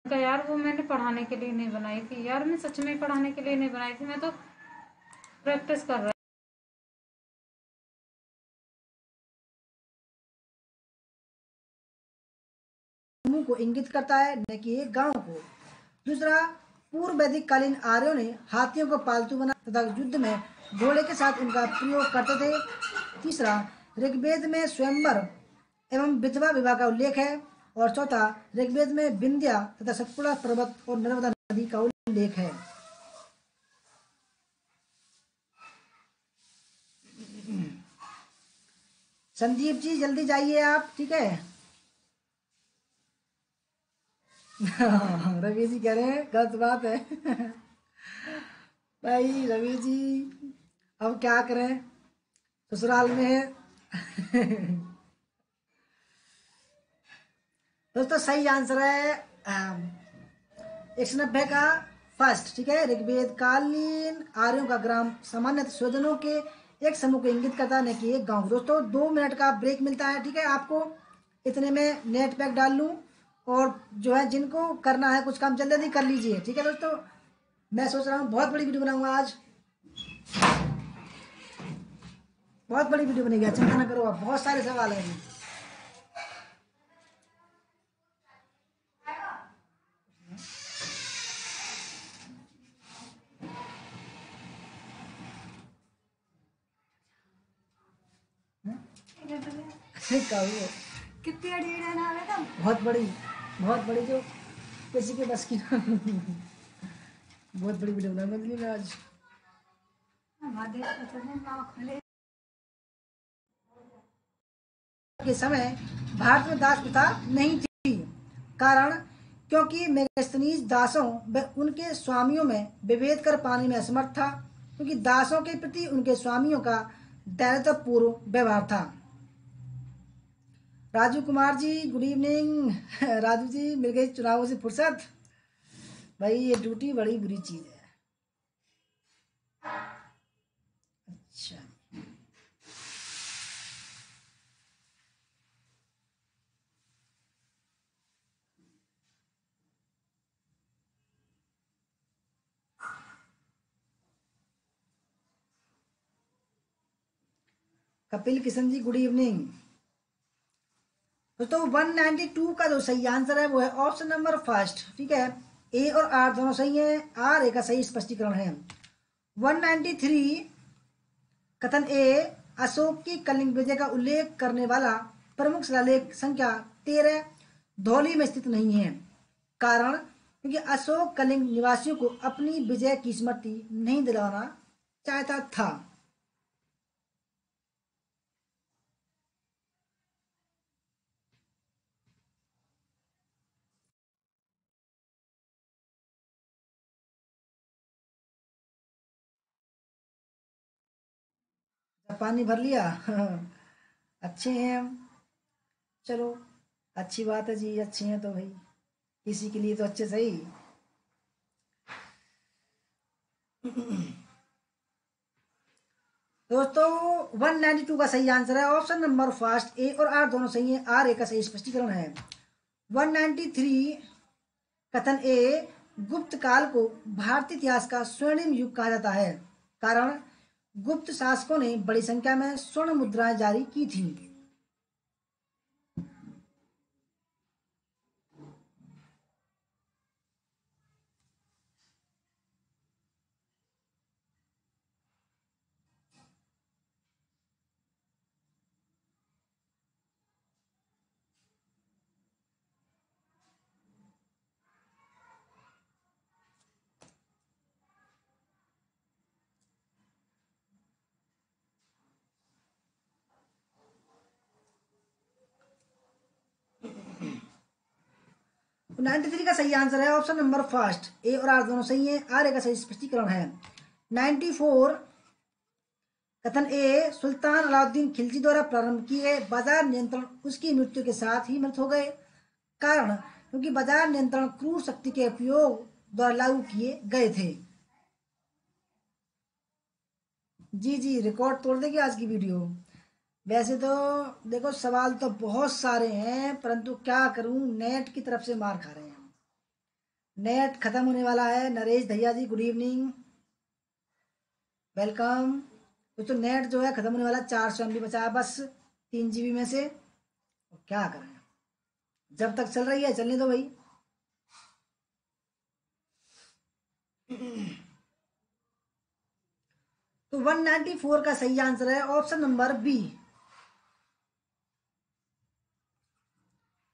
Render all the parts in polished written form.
कहा यार वो मैंने पढ़ाने के लिए नहीं बनाई थी यार, मैं सच में पढ़ाने के लिए नहीं बनाई थी, मैं तो प्रैक्टिस कर रहा। समूह को इंगित करता है, न कि एक गांव को। दूसरा, पूर्व वैदिक कालीन आर्यों ने हाथियों को पालतू बना तथा युद्ध में घोड़े के साथ उनका प्रयोग करते थे। तीसरा, ऋग्वेद में स्वयंवर एवं विधवा विवाह का उल्लेख है। और चौथा, ऋग्वेद में विंध्या तथा सतपुड़ा पर्वत और नर्मदा नदी का उल्लेख है। संदीप जी जल्दी जाइए आप, ठीक है। रवि जी कह रहे हैं गलत बात है। भाई रवि जी, अब क्या करें, ससुराल में है। दोस्तों सही आंसर है 190 का फर्स्ट, ठीक है। ऋग्वेद कालीन आर्यों का ग्राम सामान्यतः स्वजनों के एक समूह को इंगित करता है, न कि एक गांव। दोस्तों 2 मिनट का ब्रेक मिलता है, ठीक है आपको। इतने में नेट पैक डाल लूँ, और जो है जिनको करना है कुछ काम जल्दी जल्दी कर लीजिए, ठीक है दोस्तों। मैं सोच रहा हूँ बहुत बड़ी वीडियो बनाऊंगा आज, बहुत बड़ी वीडियो बनेगी, चिंता ना करो आप, बहुत सारे सवाल हैं अभी। कहूँ कितनी अड़ी रहना है ना, बहुत बड़ी, बहुत बड़ी, जो किसी के बस की ना। बहुत बड़ी वीडियो बनाऊंगा दिल्ली में आज। के समय भारत में दास प्रथा नहीं थी। कारण, क्योंकि मेगास्थनीज दासों व उनके स्वामियों में विभेद कर पाने में असमर्थ था, क्योंकि दासों के प्रति उनके स्वामियों का दयालुतापूर्व व्यवहार था। Raju Kumar ji good evening. राजू जी मिल गई चुनावों से फुर्सत। भाई ये ड्यूटी बड़ी बुरी चीज है। अच्छा, कपिल किशन जी गुड इवनिंग। दोस्तों 192 का जो सही आंसर है वो है ऑप्शन नंबर फर्स्ट, ठीक है। ए और आर दोनों सही है, आर ए का सही स्पष्टीकरण है। 193, कथन ए, अशोक की कलिंग विजय का उल्लेख करने वाला प्रमुख शिलालेख संख्या 13 धौली में स्थित नहीं है। कारण, क्योंकि अशोक कलिंग निवासियों को अपनी विजय की स्मृति नहीं दिलाना चाहता था। पानी भर लिया। अच्छे हैं हम, चलो अच्छी बात है जी, अच्छे हैं तो भाई किसी के लिए तो अच्छे सही। दोस्तों 192 का सही आंसर है ऑप्शन नंबर फर्स्ट, ए और आर दोनों सही है, आर ए का सही स्पष्टीकरण है। 193, कथन ए, गुप्त काल को भारतीय इतिहास का स्वर्णिम युग कहा जाता है। कारण, गुप्त शासकों ने बड़ी संख्या में स्वर्ण मुद्राएं जारी की थी। तो 93 का सही आंसर है ऑप्शन नंबर फर्स्ट, ए और आर दोनों सही है, आर ए का सही स्पष्टीकरण है। 94, कथन ए, सुल्तान अलाउद्दीन खिलजी द्वारा प्रारंभ किए गए बाजार नियंत्रण उसकी मृत्यु के साथ ही मृत हो गए। कारण, क्योंकि बाजार नियंत्रण क्रूर शक्ति के उपयोग द्वारा लागू किए गए थे। जी जी, रिकॉर्ड तोड़ देगी आज की वीडियो। वैसे तो देखो सवाल तो बहुत सारे हैं, परंतु क्या करूं, नेट की तरफ से मार खा रहे हैं हम। नेट खत्म होने वाला है। नरेश दहिया जी गुड इवनिंग, वेलकम। तो नेट जो है खत्म होने वाला, 400 MB बचा है बस 3 GB में से। क्या करें, जब तक चल रही है चलने दो भाई। तो 194 का सही आंसर है ऑप्शन नंबर बी।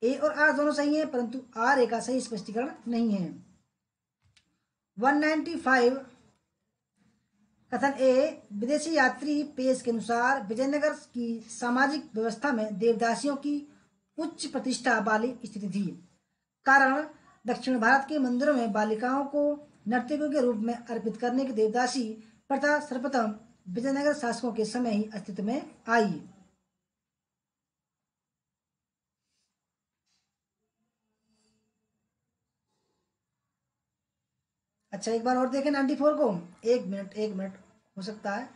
ए और आर दोनों सही है, परंतु आर ए का सही स्पष्टीकरण नहीं है। 195 कथन ए, विदेशी यात्री पेश के अनुसार विजयनगर की सामाजिक व्यवस्था में देवदासियों की उच्च प्रतिष्ठा वाली स्थिति थी। कारण, दक्षिण भारत के मंदिरों में बालिकाओं को नर्तकियों के रूप में अर्पित करने की देवदासी प्रथा सर्वप्रथम विजयनगर शासकों के समय ही अस्तित्व में आई। अच्छा, एक बार और देखें 94 को। एक मिनट हो सकता है।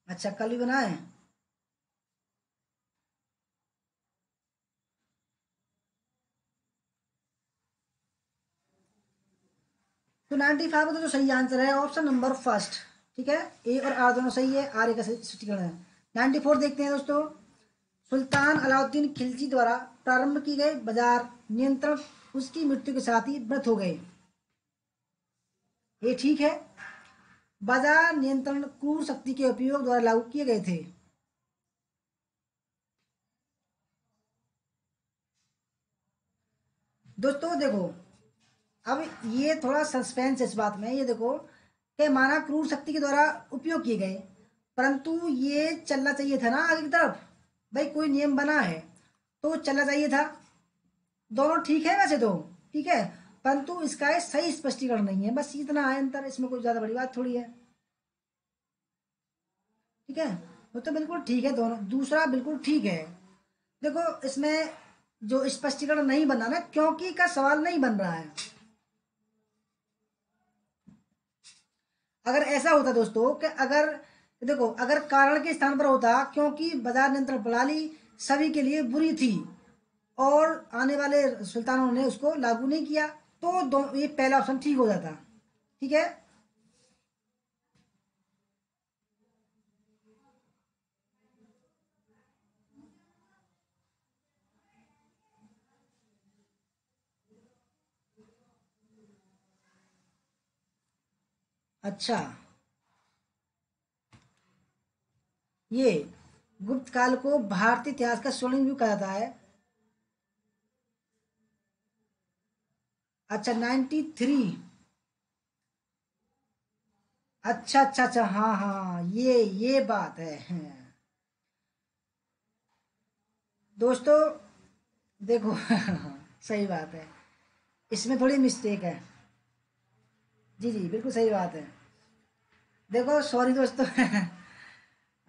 अच्छा, कल ही बनाए। तो 95 का तो सही आंसर है ऑप्शन नंबर फर्स्ट। ठीक है, ए और आर दोनों सही है, आर ए का स्पष्टीकरण है। 94 देखते हैं दोस्तों। सुल्तान अलाउद्दीन खिलजी द्वारा प्रारंभ की गई बाजार नियंत्रण उसकी मृत्यु के साथ ही व्रत हो गए। ये ठीक है। बाजार नियंत्रण क्रूर शक्ति के उपयोग द्वारा लागू किए गए थे। दोस्तों देखो, अब ये थोड़ा सस्पेंस है इस बात में। ये देखो कि माना क्रूर शक्ति के द्वारा उपयोग किए गए, परंतु ये चलना चाहिए था ना आगे की तरफ। भाई कोई नियम बना है तो चलना चाहिए था। दोनों ठीक है वैसे तो, ठीक है, परंतु इसका ये सही स्पष्टीकरण नहीं है, बस इतना है अंतर, इसमें कोई ज्यादा बड़ी बात थोड़ी है। ठीक है, वो तो बिल्कुल ठीक है दोनों, दूसरा बिल्कुल ठीक है। देखो इसमें जो स्पष्टीकरण नहीं बना ना, क्योंकि का सवाल नहीं बन रहा है। अगर ऐसा होता दोस्तों कि अगर देखो, अगर कारण के स्थान पर होता क्योंकि बाजार नियंत्रण प्रणाली सभी के लिए बुरी थी और आने वाले सुल्तानों ने उसको लागू नहीं किया, तो ये पहला ऑप्शन ठीक हो जाता। ठीक है। अच्छा, ये गुप्त काल को भारतीय इतिहास का स्वर्णिम युग कहा जाता है। अच्छा, 93। अच्छा अच्छा अच्छा, हाँ हाँ, ये बात है। दोस्तों देखो, सही बात है, इसमें थोड़ी मिस्टेक है। जी जी, बिल्कुल सही बात है। देखो सॉरी दोस्तों।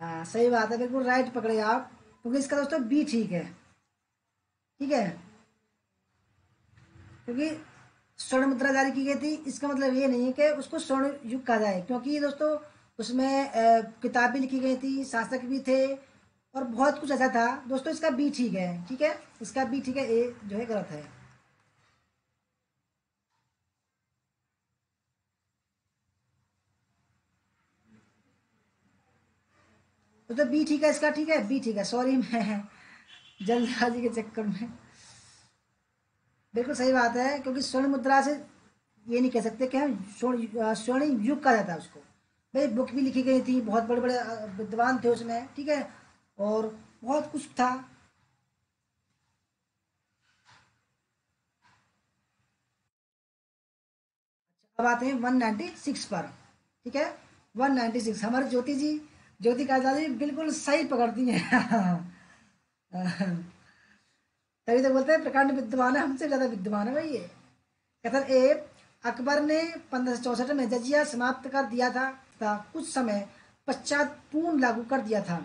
हाँ सही बात है, बिल्कुल राइट पकड़े आप, क्योंकि इसका दोस्तों बी ठीक है। ठीक है, क्योंकि स्वर्ण मुद्रा जारी की गई थी, इसका मतलब ये नहीं है कि उसको स्वर्ण युग कहा जाए, क्योंकि दोस्तों उसमें किताबें लिखी गई थी, शासक भी थे और बहुत कुछ ऐसा था। दोस्तों इसका बी ठीक है। ठीक है, इसका बी ठीक है, ए जो है गलत है। तो बी ठीक है, इसका ठीक है, बी ठीक है। सॉरी, मैं जल्दबाजी के चक्कर में। बिल्कुल सही बात है, क्योंकि स्वर्ण मुद्रा से ये नहीं कह सकते कि हम स्वर्णिम युग कहा जाता है उसको। भाई बुक भी लिखी गई थी, बहुत बड़े बड़े विद्वान थे उसमें। ठीक है, और बहुत कुछ था। अब आते हैं 196 पर। ठीक है, 196 हमारे ज्योति जी, ज्योति काजा जी बिल्कुल सही पकड़ती हैं। तभी तो बोलते हैं प्रकांड विद्वान है, हमसे ज्यादा विद्वान है भाई ये। कथन ए, अकबर ने 1564 में जजिया समाप्त कर दिया था तथा कुछ समय पश्चात पूर्ण लागू कर दिया था।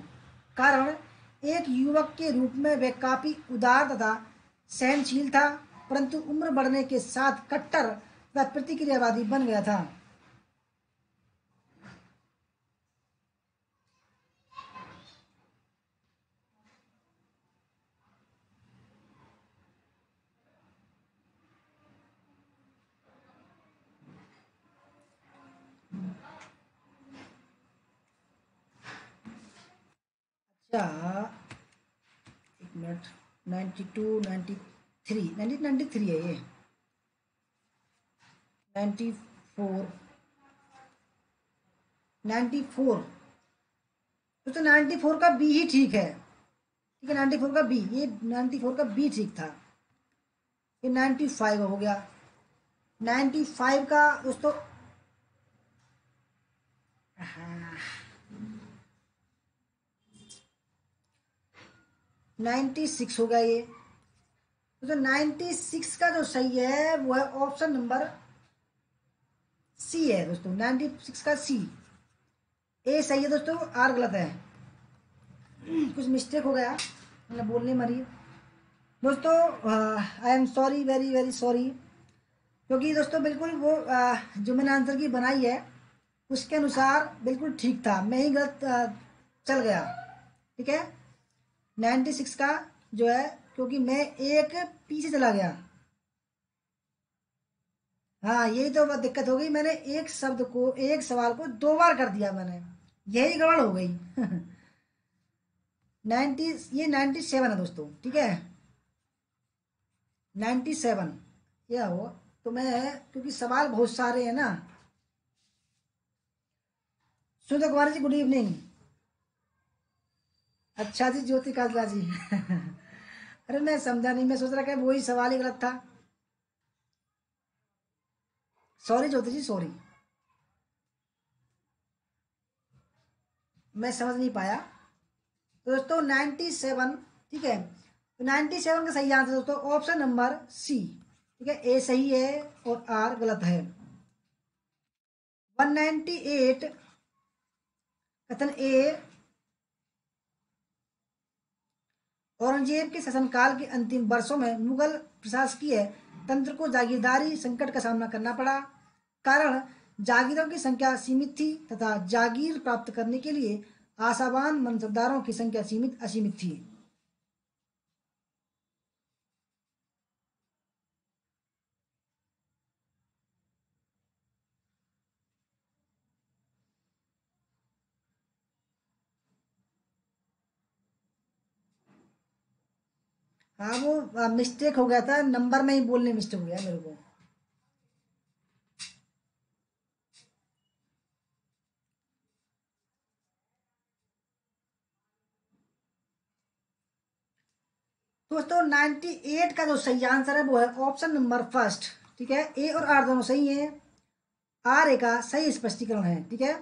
कारण, एक युवक के रूप में वह काफी उदार तथा सहनशील था, परंतु उम्र बढ़ने के साथ कट्टर तथा प्रतिक्रियावादी बन गया था। क्या, एक मिनट, 92, 93, 1993 है ये, 94, 94। तो 94 का बी ही ठीक है। ठीक है, 94 का बी, ये 94 का बी ठीक था। ये 95 हो गया। 95 का दोस्तों, हाँ, 96 हो गया ये। तो 96 का जो सही है वो है ऑप्शन नंबर सी है दोस्तों, 96 का सी। ए सही है दोस्तों, आर गलत है। कुछ मिस्टेक हो गया, मतलब बोलने मरी दोस्तों। I am sorry, very very sorry. क्योंकि दोस्तों बिल्कुल वो जो मैंने आंसर की बनाई है उसके अनुसार बिल्कुल ठीक था, मैं ही गलत चल गया। ठीक है, 96 का जो है, क्योंकि मैं एक पीछे चला गया। हाँ, यही तो बात दिक्कत हो गई, मैंने एक शब्द को, एक सवाल को दो बार कर दिया मैंने, यही गड़बड़ हो गई। 90, ये 97 है दोस्तों। ठीक है, 97 यह हो। तो मैं, क्योंकि सवाल बहुत सारे हैं ना। सुधा कुमारी जी, गुड इवनिंग। अच्छा जी, ज्योति काजला जी। अरे मैं समझा नहीं, मैं सोच रहा कि वही सवाल ही गलत था। सॉरी ज्योति जी, सॉरी, मैं समझ नहीं पाया। तो दोस्तों 97, ठीक है, तो 97 का सही आंसर दोस्तों ऑप्शन नंबर सी। ठीक है, ए सही है और आर गलत है। 198, कथन ए, औरंगजेब के शासनकाल के अंतिम वर्षों में मुगल प्रशासकीय तंत्र को जागीरदारी संकट का सामना करना पड़ा। कारण, जागीरों की संख्या सीमित थी तथा जागीर प्राप्त करने के लिए आशावान मनसबदारों की संख्या सीमित असीमित थी। हाँ, वो मिस्टेक हो गया था, नंबर में ही बोलने मिस्टेक हो गया मेरे को। दोस्तों 98 का जो सही आंसर है वो है ऑप्शन नंबर फर्स्ट। ठीक है, ए और आर दोनों सही हैं। आर ए का सही स्पष्टीकरण है। ठीक है,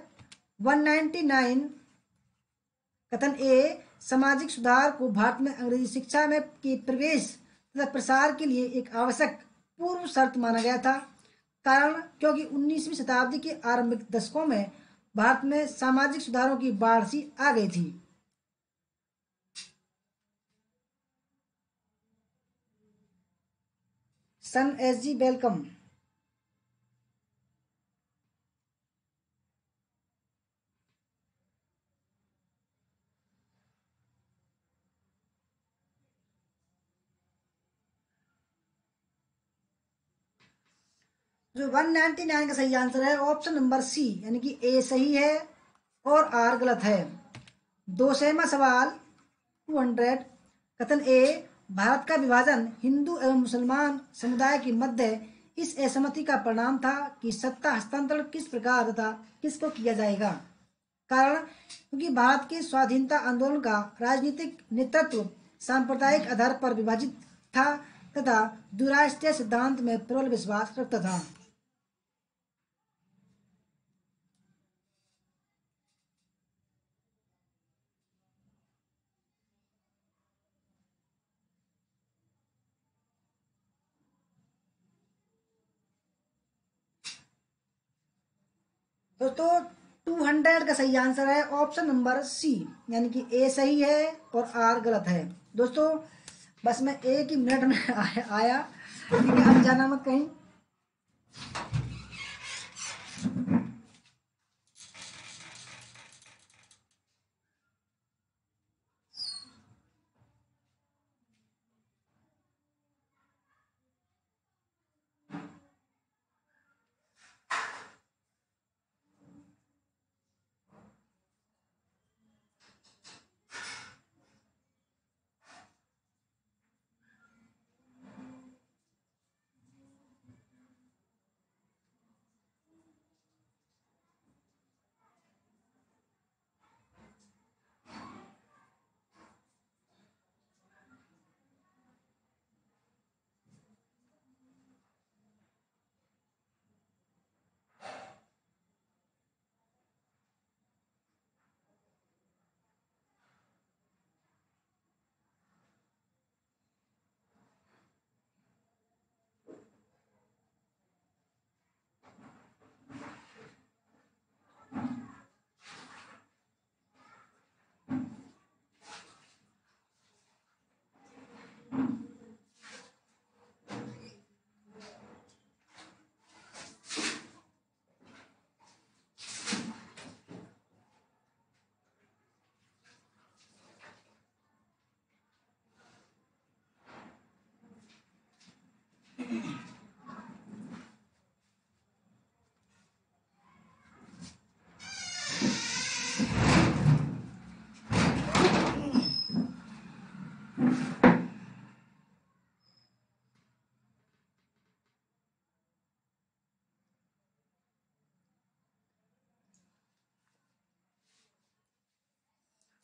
199, कथन ए, सामाजिक सुधार को भारत में अंग्रेजी शिक्षा में के प्रवेश तथा प्रसार के लिए एक आवश्यक पूर्व शर्त माना गया था। कारण, क्योंकि 19वीं शताब्दी के आरंभिक दशकों में भारत में सामाजिक सुधारों की बाढ़ सी आ गई थी। सन एस जी, वेलकम। जो 199 का सही आंसर है ऑप्शन नंबर सी, यानी कि ए सही है और आर गलत है। दो सहमा सवाल, 200, कथन ए, भारत का विभाजन हिंदू एवं मुसलमान समुदाय के मध्य इस असहमति का परिणाम था कि सत्ता हस्तांतरण किस प्रकार तथा किसको किया जाएगा। कारण, क्योंकि भारत के स्वाधीनता आंदोलन का राजनीतिक नेतृत्व सांप्रदायिक आधार पर विभाजित था तथा द्विराष्ट्रीय सिद्धांत में प्रबल विश्वास रखता था। दोस्तों 200 का सही आंसर है ऑप्शन नंबर सी, यानी कि ए सही है और आर गलत है। दोस्तों बस मैं एक ही मिनट में आया, ठीक है, अब जाना मत कहीं।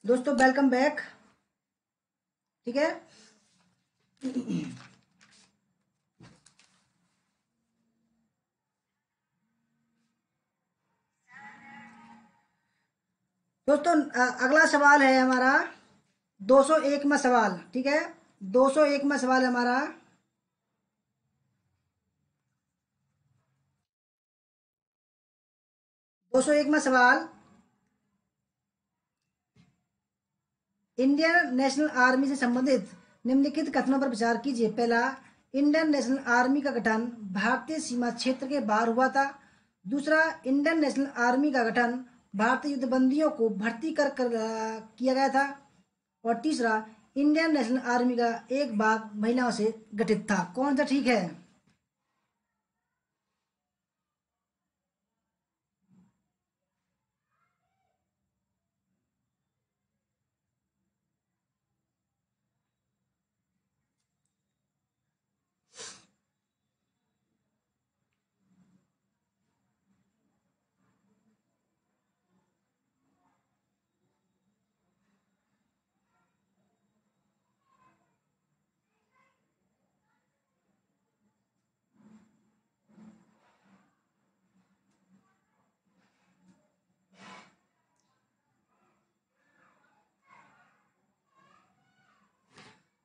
दोस्तों वेलकम बैक। ठीक है, दोस्तों अगला सवाल है हमारा 201 में सवाल। ठीक है, 201 में सवाल है हमारा। दो सौ एक में सवाल, इंडियन नेशनल आर्मी से संबंधित निम्नलिखित कथनों पर विचार कीजिए। पहला, इंडियन नेशनल आर्मी का गठन भारतीय सीमा क्षेत्र के बाहर हुआ था। दूसरा, इंडियन नेशनल आर्मी का गठन भारतीय युद्धबंदियों को भर्ती कर किया गया था। और तीसरा, इंडियन नेशनल आर्मी का एक भाग महिलाओं से गठित था। कौन सा ठीक है?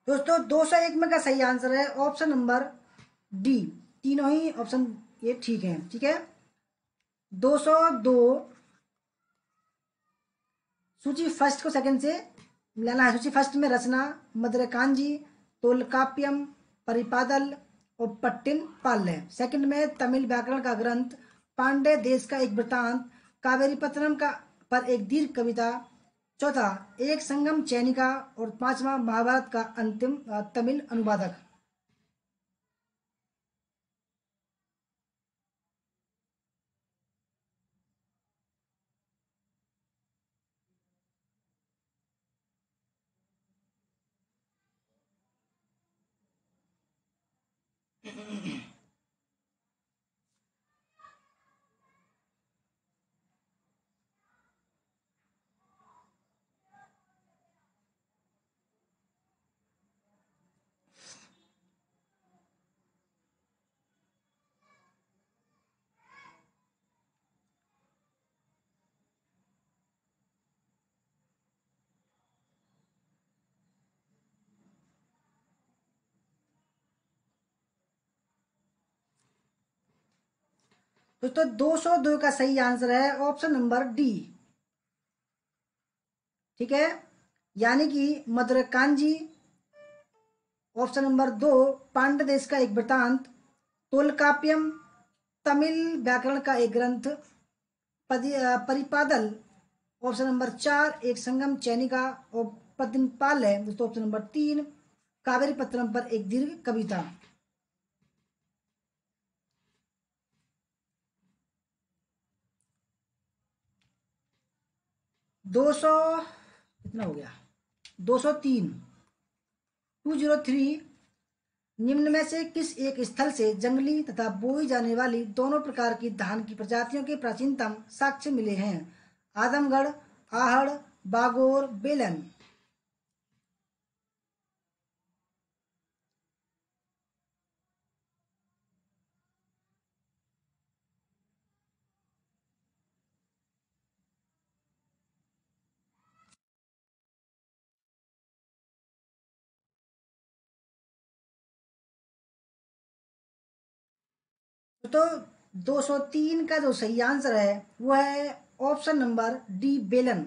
दोस्तों 201 में का सही आंसर है ऑप्शन नंबर डी। तीनों ही ऑप्शन ये ठीक है। ठीक है, 202 सूची फर्स्ट को सेकंड से मिलाना है। सूची फर्स्ट में रचना, मधुरकांजी, तोलकाप्यम, परिपादल और पट्टिन पाल्य। सेकंड में तमिल व्याकरण का ग्रंथ, पांड्य देश का एक वृत्तांत, कावेरी पत्तनम का पर एक दीर्घ कविता। चौथा, एक संगम चैनिका। और पांचवा, महाभारत का अंतिम तमिल अनुवादक। दोस्तों 202 का सही आंसर है ऑप्शन नंबर डी। ठीक है, यानी कि मधुरकांजी। ऑप्शन नंबर दो, पांड्य देश का एक वृतांत, तोलकाप्यम तमिल व्याकरण का एक ग्रंथ, परिपादल। ऑप्शन नंबर चार, एक संगम चैनिका। और पद्मपाल है दोस्तों ऑप्शन नंबर तीन, कावेरी पत्तनम पर एक दीर्घ कविता। 200 कितना हो गया? 203, 203। निम्न में से किस एक स्थल से जंगली तथा बोई जाने वाली दोनों प्रकार की धान की प्रजातियों के प्राचीनतम साक्ष्य मिले हैं? आदमगढ़, आहड़, बागोर, बेलन। तो 203 का जो सही आंसर है वो है ऑप्शन नंबर डी, बेलन,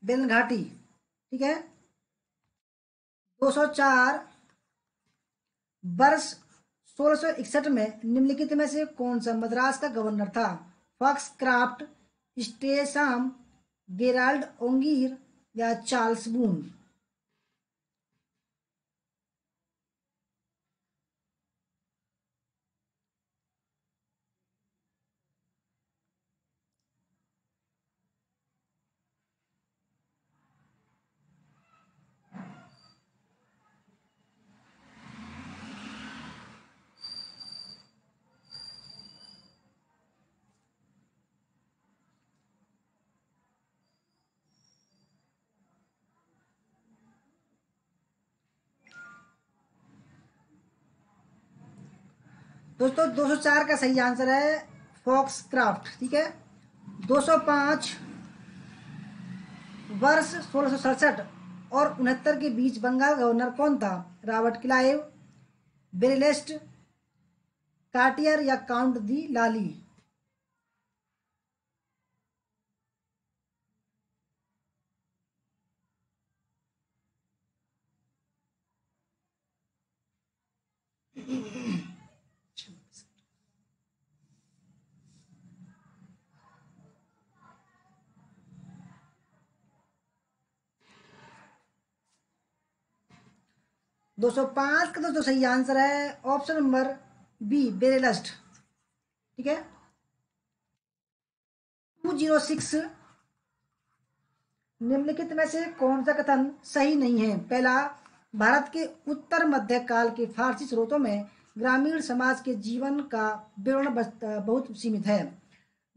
बेलन घाटी। ठीक है, 204, वर्ष 1661 में निम्नलिखित में से कौन सा मद्रास का गवर्नर था? फॉक्स क्राफ्ट, स्टेशम, गेराल्ड ओंगीर या चार्ल्स बून। दोस्तों 204 का सही आंसर है फॉक्स क्राफ्ट, ठीक है। 205 वर्ष 1667 और 69 के बीच बंगाल गवर्नर कौन था? रॉबर्ट क्लाइव, बेरेलेस्ट, कार्टियर या काउंट दी लाली? दो सौ पांच का दोस्तों सही आंसर है ऑप्शन नंबर बी, बेरेलस्ट, ठीक है। 206 निम्नलिखित में से कौन सा कथन सही नहीं है? पहला, भारत के उत्तर मध्य काल के फारसी स्रोतों में ग्रामीण समाज के जीवन का विवरण बहुत सीमित है।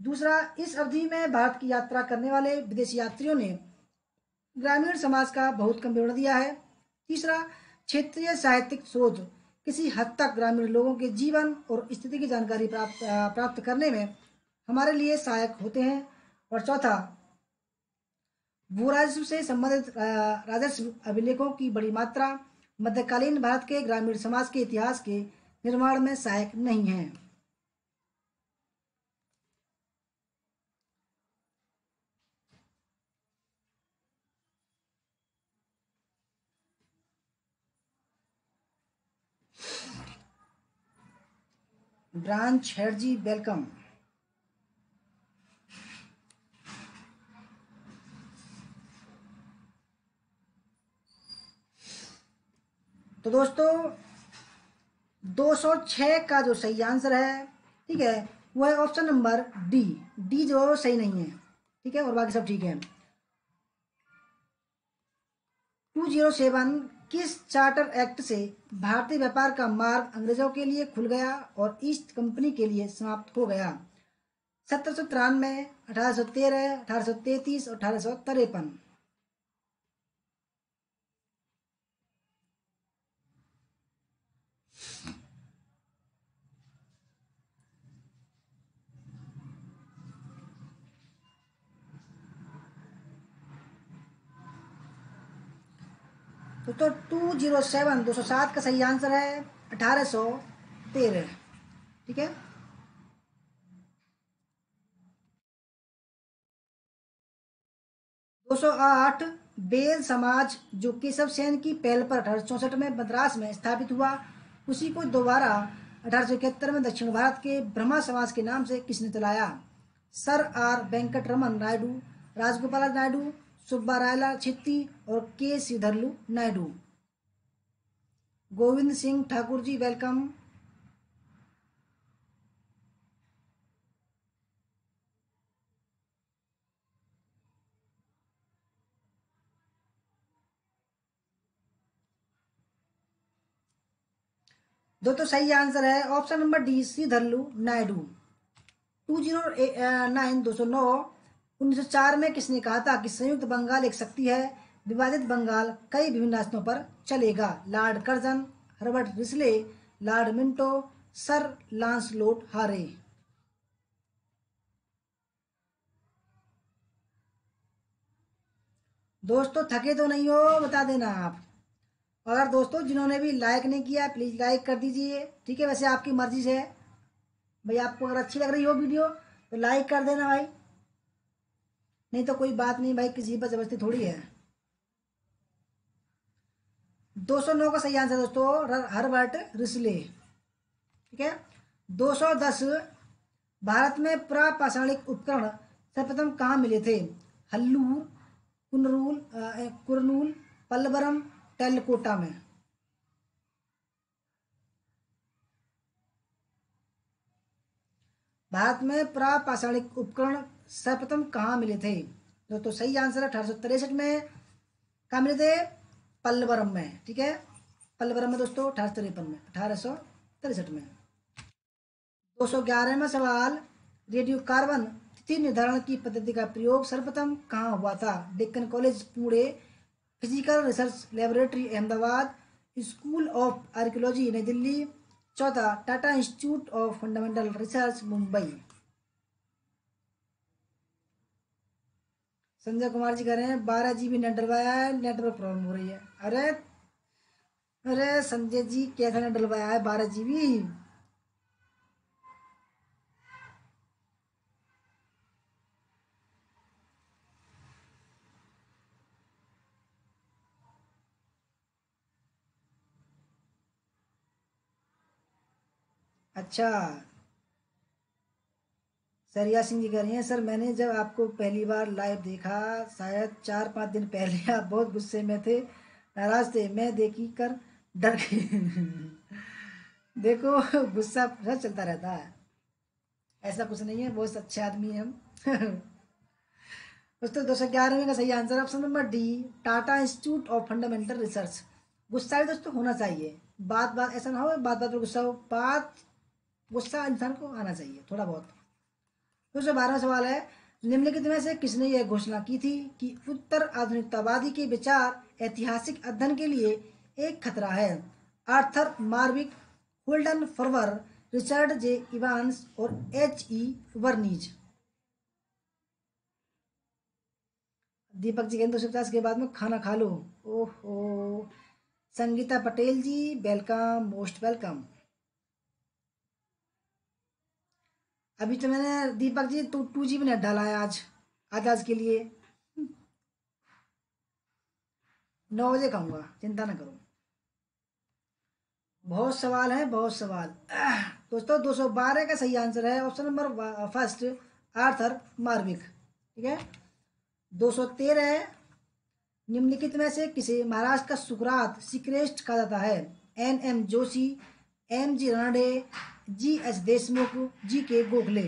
दूसरा, इस अवधि में भारत की यात्रा करने वाले विदेशी यात्रियों ने ग्रामीण समाज का बहुत कम विवरण दिया है। तीसरा, क्षेत्रीय साहित्यिक स्रोत किसी हद तक ग्रामीण लोगों के जीवन और स्थिति की जानकारी प्राप्त करने में हमारे लिए सहायक होते हैं। और चौथा, भू राजस्व से संबंधित राजस्व अभिलेखों की बड़ी मात्रा मध्यकालीन भारत के ग्रामीण समाज के इतिहास के निर्माण में सहायक नहीं है। ब्रांच हेड जी वेलकम। तो दोस्तों 206 का जो सही आंसर है, ठीक है, वो है ऑप्शन नंबर डी। डी जो सही नहीं है, ठीक है, और बाकी सब ठीक है। 207 किस चार्टर एक्ट से भारतीय व्यापार का मार्ग अंग्रेजों के लिए खुल गया और ईस्ट कंपनी के लिए समाप्त हो गया? 1793, 1813, 1833 और 1853? तो 207 207 का सही आंसर है 1813, ठीक है। 208 बेल समाज जो केशव सेन की पहल पर 1864 में मद्रास में स्थापित हुआ, उसी को दोबारा 1871 में दक्षिण भारत के ब्रह्मा समाज के नाम से किसने चलाया? सर आर वेंकटरमन नायडू, राजगोपाल नायडू, सुब्बारायला छित्ती और के श्रीधरलू नायडू? गोविंद सिंह ठाकुर जी वेलकम। दोस्तों सही आंसर है ऑप्शन नंबर डी, श्रीधरलू नायडू। 209 209 1904 में किसने कहा था कि संयुक्त बंगाल एक शक्ति है, विभाजित बंगाल कई विभिन्न रास्तों पर चलेगा? Lord Curzon, Herbert Risley, Lord Minto, sir Lancelot Hare? दोस्तों थके तो नहीं हो, बता देना आप। अगर दोस्तों जिन्होंने भी लाइक नहीं किया प्लीज लाइक कर दीजिए, ठीक है। वैसे आपकी मर्जी से है भाई, आपको अगर अच्छी लग रही हो वीडियो तो लाइक कर देना भाई, नहीं तो कोई बात नहीं भाई, किसी पर जबरदस्ती थोड़ी है। 209 का सही आंसर दोस्तों हर्बर्ट रिस्ले, ठीक है। 210 भारत में प्रापाषाणिक उपकरण सर्वप्रथम कहाँ मिले थे? हल्लूर, कुरनूल, पल्लवरम, टेलकोटा में? भारत में प्रापाषाणिक उपकरण सर्वप्रथम कहाँ मिले थे? दोस्तों सही आंसर है 1863 में। कहाँ मिले थे? पल्लवरम में, ठीक है। पल्लवरम में दोस्तों 1863 में। 211वां सवाल, रेडियो कार्बन तिथि निर्धारण की पद्धति का प्रयोग सर्वप्रथम कहाँ हुआ था? Deccan college Pune, physical research laboratory Ahmedabad, school of archaeology New Delhi, चौथा Tata institute of fundamental research Mumbai. Sanjay Kumar ji कह रहे हैं 12 GB नेट डलवाया है, नेटवर्क प्रॉब्लम हो रही है। अरे अरे संजय जी कैसा नेट डलवाया है 12 GB? अच्छा, सरिया सिंह जी कह रही हैं सर मैंने जब आपको पहली बार लाइव देखा शायद 4-5 दिन पहले आप बहुत गुस्से में थे, नाराज थे, मैं देखी कर डर गई। देखो गुस्सा सब चलता रहता है, ऐसा कुछ नहीं है, बहुत अच्छे आदमी हैं हम। दोस्तों 211वें का सही answer option number D, Tata institute of fundamental research. गुस्सा भी दोस्तों होना चाहिए, बात बात ऐसा ना हो बात बात पर गुस्सा हो, बात गुस्सा इंसान को आना चाहिए थोड़ा बहुत। दोस्तों 12वां सवाल है, निम्नलिखित में से किसने यह घोषणा की थी कि उत्तर आधुनिकतावादी के विचार ऐतिहासिक अध्ययन के लिए एक खतरा है? Arthur मार्विक, holding fervour, Richard J Evans और H.E. वर्नीज। दीपक जी कहते 250 के बाद में खाना खा लो। ओहो, संगीता पटेल जी वेलकम, मोस्ट वेलकम। अभी तो मैंने दीपक जी 2 GB नेट डाला है आज के लिए। 9 बजे खाऊंगा, चिंता ना करो। बहुत सवाल है, बहुत सवाल। दोस्तों 212 का सही आंसर है ऑप्शन नंबर फर्स्ट, आर्थर मार्विक। ठीक है। 213, निम्नलिखित में से किसे महाराष्ट्र का सुकरात सीक्रेस्ट कहा जाता है? N.M. Joshi, M.G. Ranade, G.H. Deshmukh, G.K. Gokhale.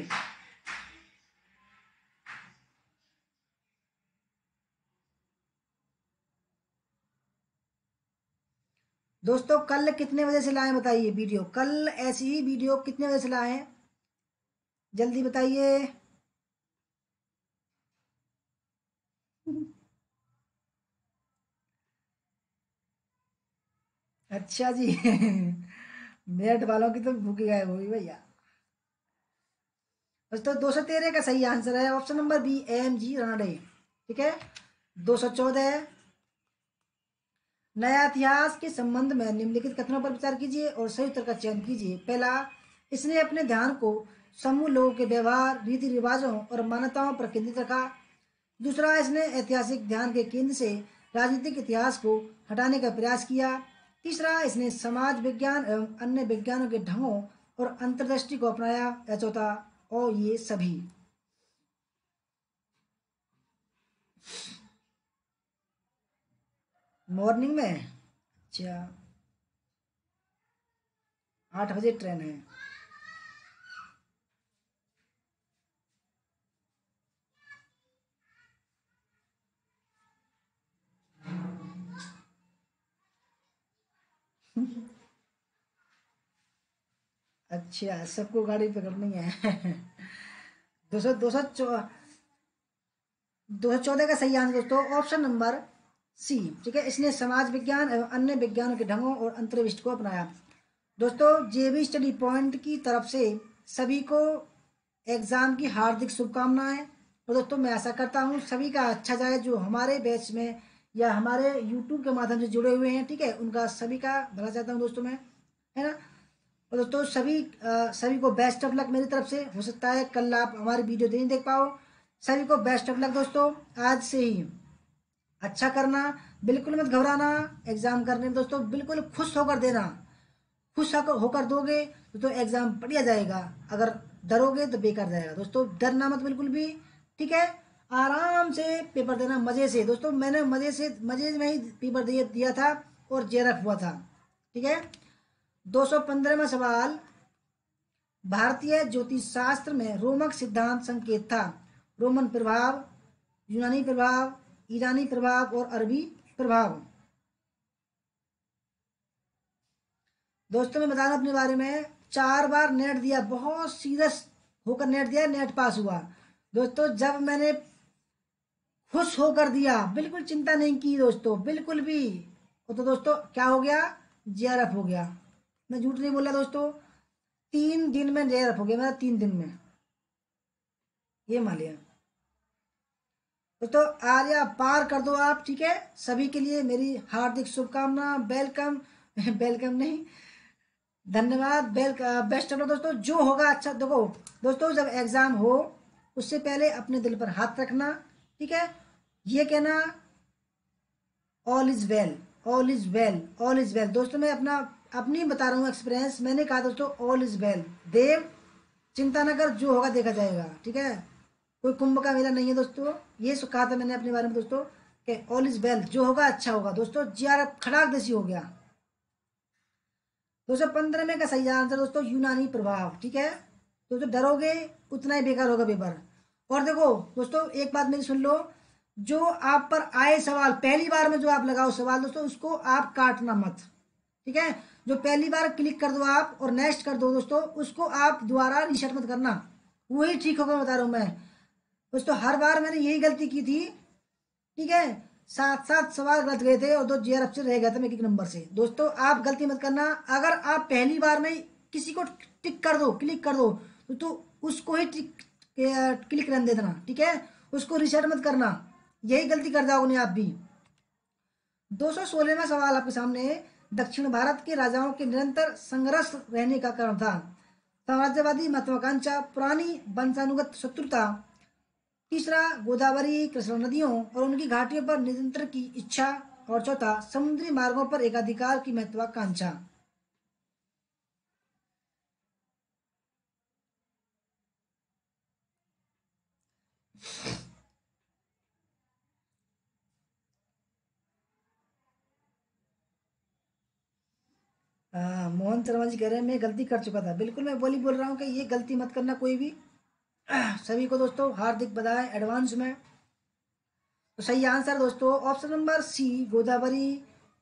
दोस्तों कल कितने बजे से लाए बताइए वीडियो, कल ऐसी ही वीडियो कितने बजे से लाए, जल्दी बताइए। अच्छा जी। नेट वालों की तो भूखी गायब हुई भैया। दोस्तों 213 का सही आंसर है option number B, M.G. Ranade. ठीक है। 214, नया इतिहास के संबंध में निम्नलिखित कथनों पर विचार कीजिए और सही उत्तर का चयन कीजिए। पहला, इसने अपने ध्यान को समूह लोगों के व्यवहार, रीति रिवाजों और मान्यताओं पर केंद्रित रखा। दूसरा, इसने ऐतिहासिक ध्यान के केंद्र से राजनीतिक इतिहास को हटाने का प्रयास किया। तीसरा, इसने समाज विज्ञान एवं अन्य विज्ञानों के ढंगों और अंतर्दृष्टि को अपनाया। या चौथा, और ये सभी। मॉर्निंग में? अच्छा, 8 बजे ट्रेन है। अच्छा, सबको गाड़ी पकड़नी है। 200 214 का सही आंसर दोस्तों ऑप्शन नंबर सी। ठीक है। इसने समाज विज्ञान एवं अन्य विज्ञानों के ढंगों और अंतर्दृष्टि को अपनाया। दोस्तों JB स्टडी पॉइंट की तरफ से सभी को एग्जाम की हार्दिक शुभकामनाएं। और दोस्तों मैं आशा करता हूँ सभी का अच्छा जाए, जो हमारे बैच में या हमारे यूट्यूब के माध्यम से जुड़े हुए हैं। ठीक है, उनका सभी का भला चाहता हूँ दोस्तों मैं, है ना। और दोस्तों सभी को बेस्ट ऑफ लक मेरी तरफ से। हो सकता है कल आप हमारी वीडियो नहीं देख पाओ। सभी को बेस्ट ऑफ लक दोस्तों, आज से ही अच्छा करना, बिल्कुल मत घबराना। एग्जाम करने में दोस्तों बिल्कुल खुश होकर देना, खुश होकर दोगे तो एग्जाम बढ़िया जाएगा। अगर डरोगे तो बेकार जाएगा। दोस्तों डरना मत बिल्कुल भी। ठीक है, आराम से पेपर देना, मजे से। दोस्तों मैंने मजे में ही पेपर दिया था और जेरफ हुआ था। ठीक है। 215वां सवाल, भारतीय ज्योतिष शास्त्र में रोमक सिद्धांत संकेत था? रोमन प्रभाव, यूनानी प्रभाव, ईरानी प्रभाव और अरबी प्रभाव। दोस्तों मैं बता रहा हूं अपने बारे में, 4 बार नेट दिया, बहुत सीरियस होकर नेट दिया, नेट पास हुआ। दोस्तों जब मैंने खुश होकर दिया, बिल्कुल चिंता नहीं की दोस्तों, बिल्कुल भी, तो दोस्तों क्या हो गया, JRF हो गया। मैं झूठ नहीं बोला दोस्तों, 3 दिन में JRF हो गया मेरा, 3 दिन में, ये मान लिया दोस्तों। आर्या पार कर दो आप, ठीक है। सभी के लिए मेरी हार्दिक शुभकामना, वेलकम वेलकम नहीं, धन्यवाद, बेस्ट ऑफ लक दोस्तों। जो होगा अच्छा, देखो दोस्तों, जब एग्जाम हो उससे पहले अपने दिल पर हाथ रखना, ठीक है। ये कहना all is well, all is well, all is well दोस्तों। मैं अपनी बता रहा हूँ एक्सपीरियंस, मैंने कहा दोस्तों ऑल इज वेल, देव चिंता न कर, जो होगा देखा जाएगा, ठीक है। कोई कुंभ का मेला नहीं है दोस्तों, ये कहा था मैंने अपने बारे में दोस्तों कि ऑल इज वेल, जो होगा अच्छा होगा दोस्तों। JRF खड़ाक देसी हो गया। 215 में का सही आंसर दोस्तों यूनानी प्रभाव, ठीक है। तो डरोगे उतना ही बेकार होगा पेपर। और देखो दोस्तों, एक बात मेरी सुन लो, जो आप पर आए सवाल पहली बार में जो आप लगाओ सवाल दोस्तों, उसको आप काटना मत, ठीक है। जो पहली बार क्लिक कर दो आप और नेक्स्ट कर दो दोस्तों, उसको आप दोबारा रिसेट मत करना, वही ठीक होगा, बता रहा हूं मैं दोस्तों। हर बार मैंने यही गलती की थी, ठीक है। 7 सवाल गलत गए थे और 2 JRF से रह गया था मैं एक नंबर से दोस्तों। आप गलती मत करना, अगर आप पहली बार में किसी को टिक कर दो, क्लिक कर दो, तो उसको ही टिक क्लिक रहने दे देना, ठीक है। उसको रिसेट मत करना, यही गलती कर जाओगे नहीं आप भी। 216वां सवाल आपके सामने है। दक्षिण भारत के राजाओं के निरंतर संघर्ष रहने का कारण था साम्राज्यवादी महत्वाकांक्षा, पुरानी वंशानुगत शत्रुता, तीसरा गोदावरी कृष्णा नदियों और उनकी घाटियों पर नियंत्रण की इच्छा, और चौथा समुद्री मार्गों पर एकाधिकार की महत्वाकांक्षा। मोहन शर्मा जी कह रहे हैं मैं गलती कर चुका था, बिल्कुल मैं बोल रहा हूँ कि ये गलती मत करना कोई भी। सभी को दोस्तों हार्दिक बधाई एडवांस में। तो सही आंसर दोस्तों option number C, Godavari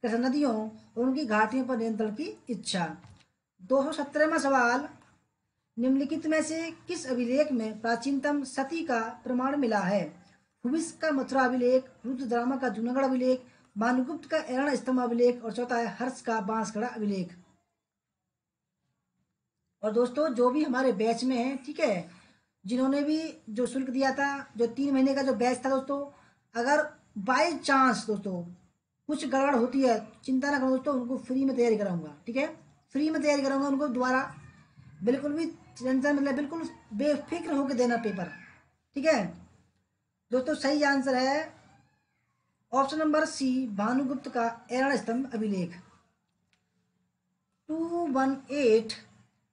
Krishna नदियों और उनकी घाटियों पर नियंत्रण की इच्छा। 217वां सवाल, निम्नलिखित में से किस अभिलेख में प्राचीनतम सती का प्रमाण मिला है? हुविस का मथुरा अभिलेख, रुद्रदामा का जूनागढ़ अभिलेख, भानुगुप्त का एरण स्तंभ अभिलेख, और चौथा है हर्ष का बांसगढ़ अभिलेख। और दोस्तों जो भी हमारे बैच में है, ठीक है, जिन्होंने भी जो शुल्क दिया था, जो 3 महीने का जो बैच था दोस्तों, अगर बाई चांस दोस्तों कुछ गड़बड़ होती है, चिंता ना करो दोस्तों, उनको फ्री में तैयारी कराऊंगा, ठीक है। फ्री में तैयारी कराऊंगा उनको दोबारा, बिल्कुल भी टेंशन मतलब बिल्कुल बेफिक्र होकर देना पेपर, ठीक है दोस्तों। सही आंसर है ऑप्शन नंबर सी, भानुगुप्त का एरण स्तंभ अभिलेख। 218,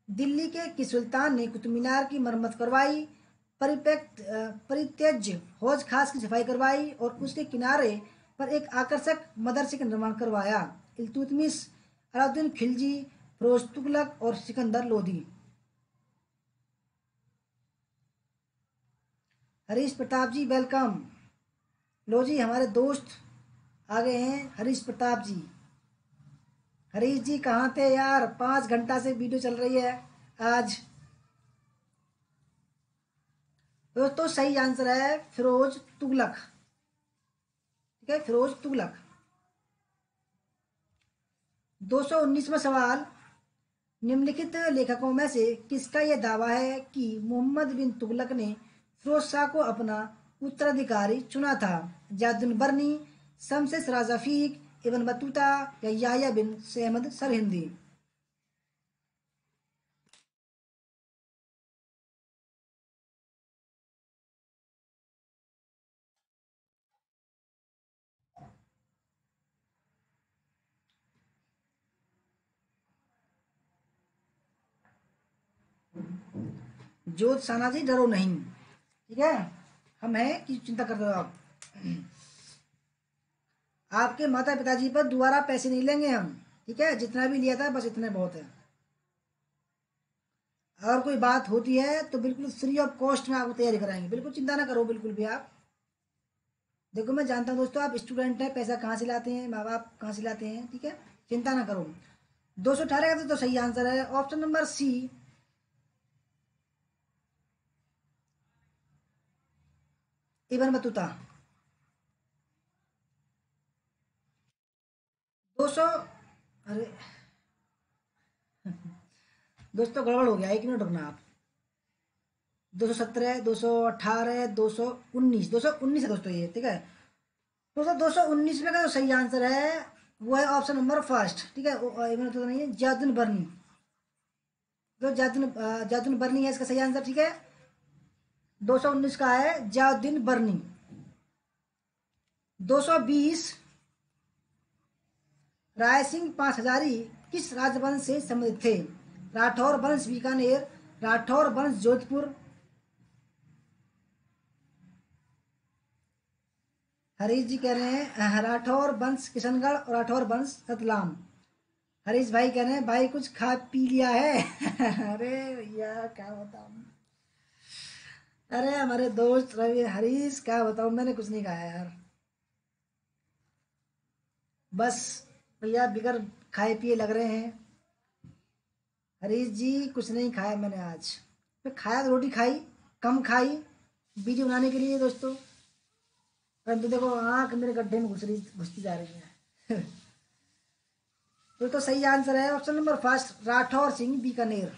दिल्ली के किस सुल्तान ने कुतुब मीनार की मरम्मत करवाई, परित्यज्य हौज खास की सफाई करवाई और उसके किनारे पर एक आकर्षक मदरसे का निर्माण करवाया? इल्तुतमिश, अलाउद्दीन खिलजी, फिरोज तुगलक और सिकंदर लोधी। हरीश प्रताप जी वेलकम। लो जी हमारे दोस्त आ गए हैं, हरीश प्रताप जी। हरीश जी कहाँ थे यार, 5 घंटा से वीडियो चल रही है आज। दोस्तों सही आंसर है फिरोज तुगलक, ठीक है, फिरोज तुगलक। 219वां सवाल, निम्नलिखित लेखकों में से किसका यह दावा है कि मोहम्मद बिन तुगलक ने फिरोज शाह को अपना उत्तराधिकारी चुना था? जादुन बरनी, शमसेर राजा फीक, इब्न बतूता या याह्या बिन सहमद सरहिंदी। जोत साना जी डरो नहीं, ठीक है, हम हैं कि चिंता करते हो आप। आपके माता पिताजी पर दोबारा पैसे नहीं लेंगे हम, ठीक है, जितना भी लिया था बस इतने बहुत है। अगर कोई बात होती है तो बिल्कुल फ्री ऑफ कॉस्ट में आपको तैयारी कराएंगे, बिल्कुल चिंता ना करो बिल्कुल भी आप। देखो मैं जानता हूँ दोस्तों आप स्टूडेंट हैं, पैसा कहाँ से लाते हैं, माँ बाप कहाँ से लाते हैं, ठीक है, चिंता ना करो। 218 का तो सही आंसर है option number C, Ibn Battuta. 200, अरे दोस्तों गड़बड़ हो गया, 1 मिनट रुकना आप। 217, 218, 219, 219 है दोस्तों ये, ठीक है। दोस्तों 219 में का जो सही आंसर है वो है ऑप्शन नंबर फर्स्ट, ठीक है। तो नहीं है, जादुन बर्नी। तो जादुन बर्नी है इसका सही आंसर, ठीक है। 219 का है जादुन बर्नी। 220 राय सिंह 5000 किस राजवंश से संबंधित थे? राठौर वंश बीकानेर, राठौर वंश जोधपुर, हरीश जी कह रहे हैं राठौर वंश किशनगढ़ और राठौर वंश रतलाम। हरीश भाई कह रहे हैं भाई कुछ खा पी लिया है। अरे यार क्या बताऊं, अरे हमारे दोस्त रवि हरीश क्या बताऊं, मैंने कुछ नहीं खाया यार, बस भैया बिगर खाए पिए लग रहे हैं। हरीश जी कुछ नहीं खाया मैंने आज, मैं खाया तो रोटी खाई, कम खाई वीडियो बनाने के लिए दोस्तों, परंतु देखो आंख मेरे गड्ढे में घुसती जा रही है। तो सही आंसर है option number first, Rathore Singh Bikaner.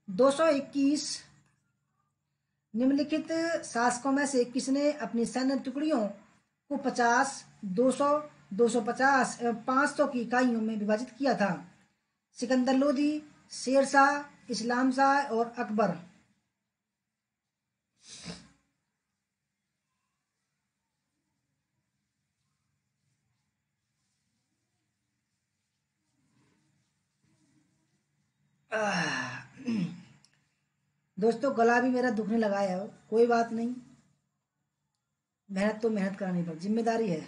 221 निम्नलिखित शासकों में से किसने अपनी सैन्य टुकड़ियों को 50, 200, 250 एवं 500 की इकाइयों में विभाजित किया था? सिकंदर लोदी, शेरशाह, इस्लाम शाह और अकबर। दोस्तों गला भी मेरा दुखने लगा है, कोई बात नहीं, मेहनत तो मेहनत करानी पड़, जिम्मेदारी है।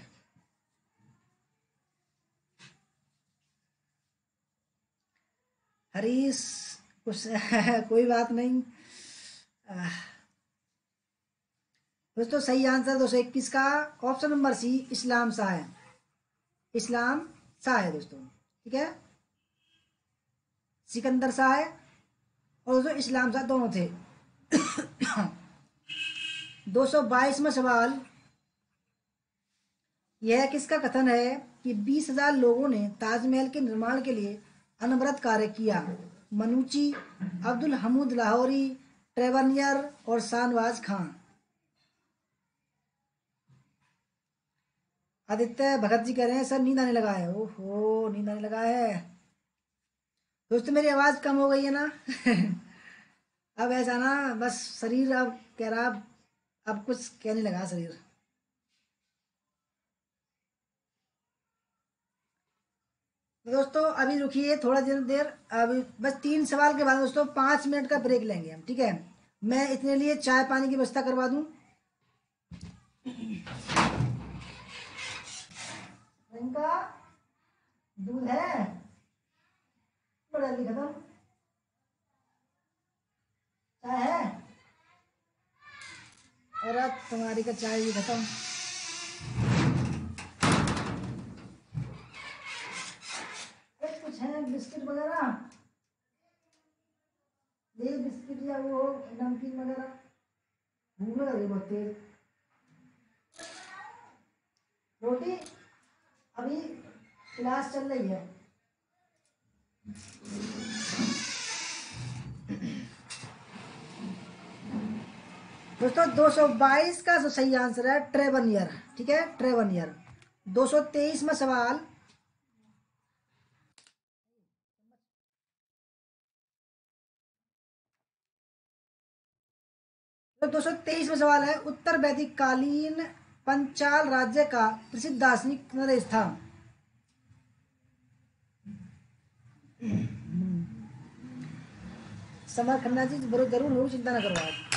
हरीश कुछ कोई बात नहीं। दोस्तों सही आंसर 221 का ऑप्शन नंबर सी, इस्लाम शाह है। इस्लाम शाह है दोस्तों, ठीक है। सिकंदर शाह है और दोस्तों इस्लाम शाह दोनों थे। 222वां सवाल, यह किसका कथन है कि 20,000 लोगों ने ताजमहल के निर्माण के लिए अनवरत कार्य किया? मनुची, अब्दुल हमीद लाहौरी, ट्रेवनियर और शाहनवाज खां। आदित्य भगत जी कह रहे हैं सर नींद आने लगा है। ओहो नींद आने लगा है दोस्तों, मेरी आवाज कम हो गई है ना। अब ऐसा ना बस शरीर अब कह रहा, अब कुछ कहने लगा शरीर। तो दोस्तों अभी रुकिए थोड़ा देर, अभी बस 3 सवाल के बाद दोस्तों 5 मिनट का ब्रेक लेंगे हम, ठीक है। मैं इतने लिए चाय पानी की व्यवस्था करवा दूं। इनका दूध है बड़ा जल्दी खत्म, चाय है और अब तुम्हारी का चाय भी खत्म। कुछ है बिस्किट वगैरह, ये बिस्किट या वो नमकीन वगैरह, भूख लग रही बहुत तेज। रोटी अभी क्लास चल रही है। दोस्तों 222 का जो सही आंसर है ट्रेवनियर, ठीक है, ट्रेवनियर। 223 में सवाल, तो 223 में सवाल है, उत्तर वैदिक कालीन पंचाल राज्य का प्रसिद्ध दार्शनिक नरेश था? समर खन्ना जी जरूर हो, चिंता ना करो आप।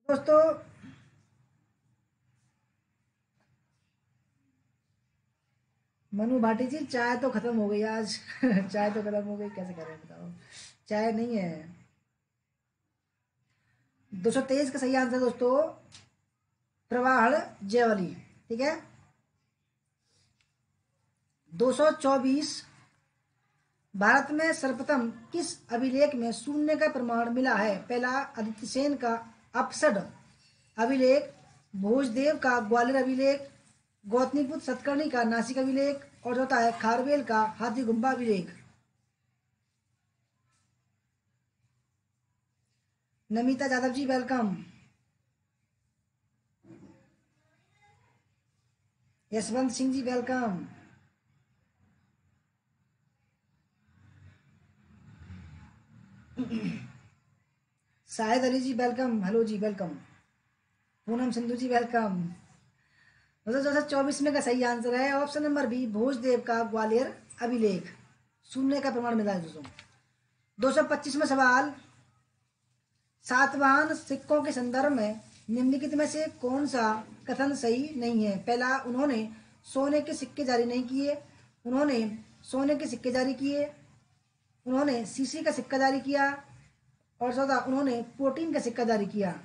दोस्तों मनु भाटी जी चाय तो खत्म हो गई आज। चाय तो खत्म हो गई, कैसे करें बताओ, चाय नहीं है। 223 का सही आंसर दोस्तों प्रवाहड़ जयवली, ठीक है। 224 भारत में सर्वप्रथम किस अभिलेख में शून्य का प्रमाण मिला है? पहला आदित्य सेन का अपसड अभिलेख, भोजदेव का ग्वालियर अभिलेख, गौतमीपुत्र सतकर्णी का नासिक अभिलेख, और होता है खारवेल का हाथी गुम्बा अभिलेख। नमिता यादव जी वेलकम। यशवंत सिंह जी वेलकम। शाहिद अली जी वेलकम, हेलो जी वेलकम। पूनम सिंधु जी वेलकम। दोस्तों 2024 में का सही आंसर है ऑप्शन नंबर बी, भोजदेव का ग्वालियर अभिलेख। सुनने का प्रमाण मिला है दोस्तों। 225 में सवाल, सातवाहन सिक्कों के संदर्भ में निम्नलिखित में से कौन सा कथन सही नहीं है? पहला, उन्होंने सोने के सिक्के जारी नहीं किए। उन्होंने सोने के सिक्के जारी किए। उन्होंने सीसी का सिक्का जारी किया। और चौथा, उन्होंने प्रोटीन का सिक्का जारी किया।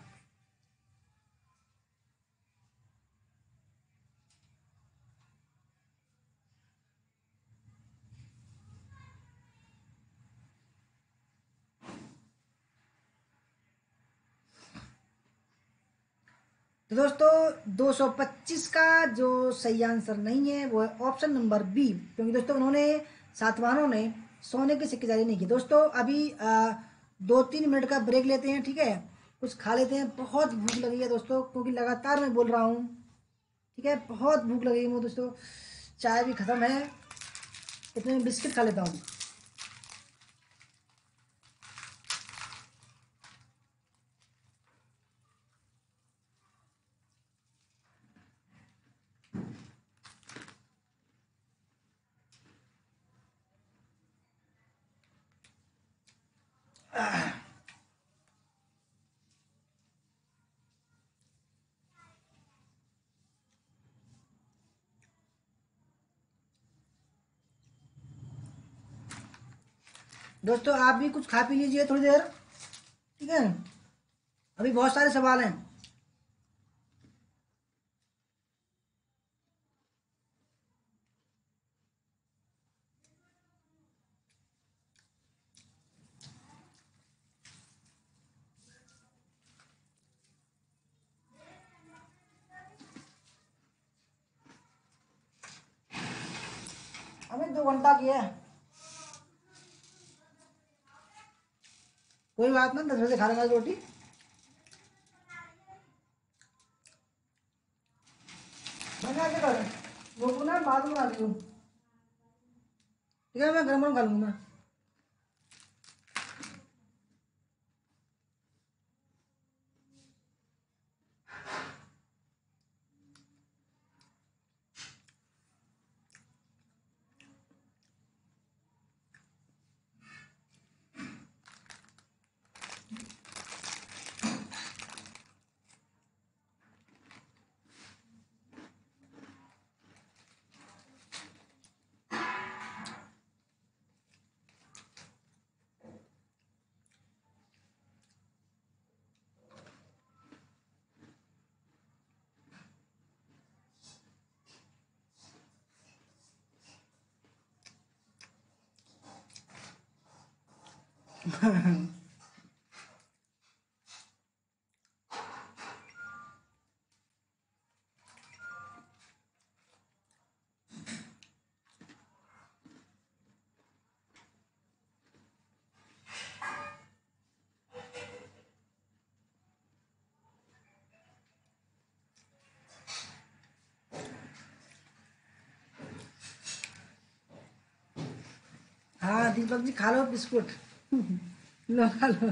तो दोस्तों 225 का जो सही आंसर नहीं है वो है ऑप्शन नंबर बी, क्योंकि दोस्तों उन्होंने सातवाहनों ने सोने के सिक्के जारी नहीं किए। दोस्तों अभी 2-3 मिनट का ब्रेक लेते हैं, ठीक है, कुछ खा लेते हैं। बहुत भूख लगी है दोस्तों, क्योंकि लगातार मैं बोल रहा हूँ, ठीक है, बहुत भूख लगी है मुझे दोस्तों। चाय भी ख़त्म है, इतने में बिस्किट खा लेता हूँ। दोस्तों आप भी कुछ खा पी लीजिए थोड़ी देर, ठीक है, अभी बहुत सारे सवाल हैं। हमें 2 घंटा की है, कोई बात नहीं, 10 बजे खा लेंगे रोटी। बना के कर, वो ना बाद में बना दी हूँ, ठीक है, मैं गरम गरम खा लूँगा मैं। हाँ दीपक जी खा लो बिस्कुट। लो खा लो।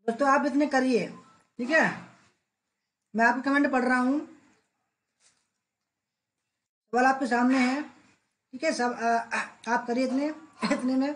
दोस्तों आप इतने करिए, ठीक है, मैं आपके कमेंट पढ़ रहा हूँ, सवाल आपके सामने है, ठीक है। सब आप करिए इतने इतने में।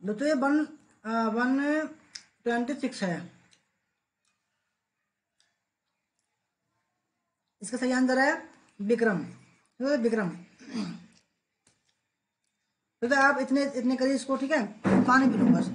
दोस्तों ये 126 है। इसका सही आंसर है विक्रम। तो विक्रम, तो आप इतने इतने करिए इसको, ठीक है। पानी पी लूँ बस।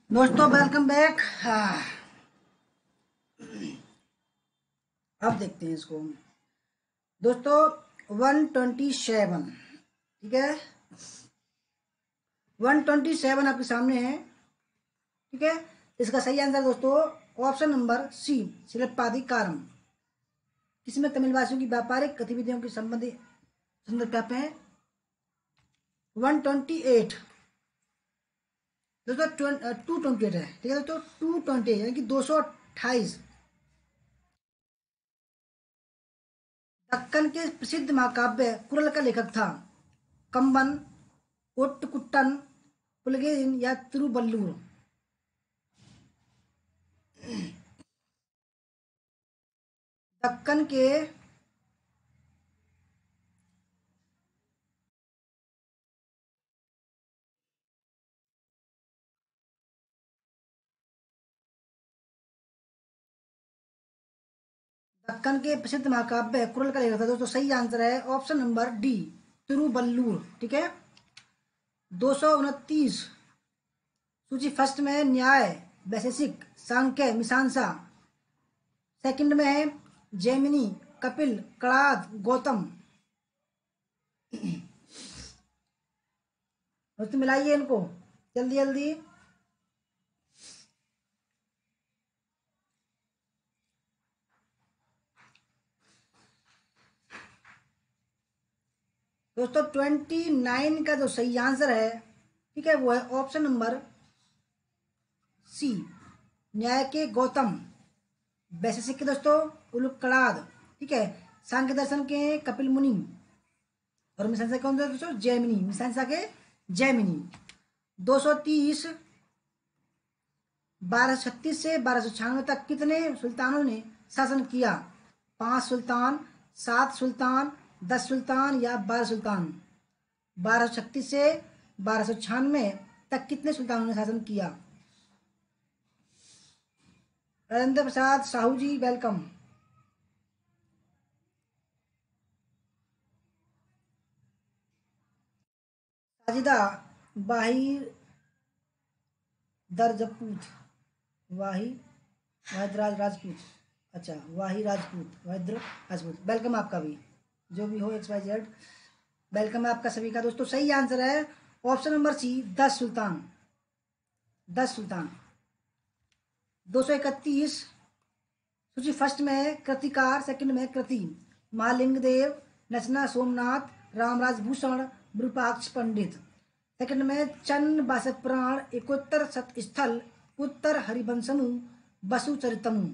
दोस्तों वेलकम बैक। अब देखते हैं इसको दोस्तों। 127, ठीक है। 127 आपके सामने है, ठीक है। इसका सही आंसर दोस्तों ऑप्शन नंबर सी, शिल्पाधिकारम। किसमें तमिल वासियों की व्यापारिक गतिविधियों के संबंधित संदर्भ पे हैं। 128 दोस्तों 228 है, ठीक है दोस्तों। 220 यानी कि 228। दक्कन के प्रसिद्ध महाकाव्य कुरल का लेखक था कंबन, ओट्टकुट्टन, पुलकेशिन या तिरुवल्लुवर। दक्कन के दक्कन के प्रसिद्ध महाकाव्य कुरल का लेखक था दोस्तों। सही आंसर है ऑप्शन नंबर डी, तिरुवल्लुवर, ठीक है। 229। सूची फर्स्ट में है न्याय, वैशेषिक, सांख्य, मीमांसा। सेकंड में है जैमिनी, कपिल, कणाद, गौतम। दोस्तों मिलाइए इनको जल्दी जल्दी। दोस्तों 29 का जो सही आंसर है, ठीक है, वो है ऑप्शन नंबर सी, न्याय के गौतम, वैशेषिक के दोस्तों उलूकलाद, ठीक है। सांख्य दर्शन के कपिल मुनि, और मीमांसा कौन सा दोस्तों? जैमिनी, मीमांसा के जैमिनी। 230 1236 से 1296 तक कितने सुल्तानों ने शासन किया? 5 सुल्तान, 7 सुल्तान, 10 सुल्तान या 12 सुल्तान? 1236 से 1296 तक कितने सुल्तानों ने शासन किया? राजेंद्र प्रसाद साहू जी, वेलकम। साजिदा बाहिर दरजपूत, वाही वाहिदराज राजपूत, अच्छा वाही राजपूत, वाहिद्र राजपूत, वेलकम आपका भी, जो भी हो XYZ, वेलकम है आपका सभी का दोस्तों। सही आंसर है ऑप्शन नंबर सी, 10 सुल्तान, 10 सुल्तान। 231 सूची फर्स्ट में है कृतिकार, सेकंड में कृति, महालिंग देव, नचना सोमनाथ, रामराज भूषण, विरूपाक्ष पंडित। सेकंड में चन्न बासठ पुराण, एकोत्तर सतस्थल, उत्तर हरिवंशमु, बसु चरितमु।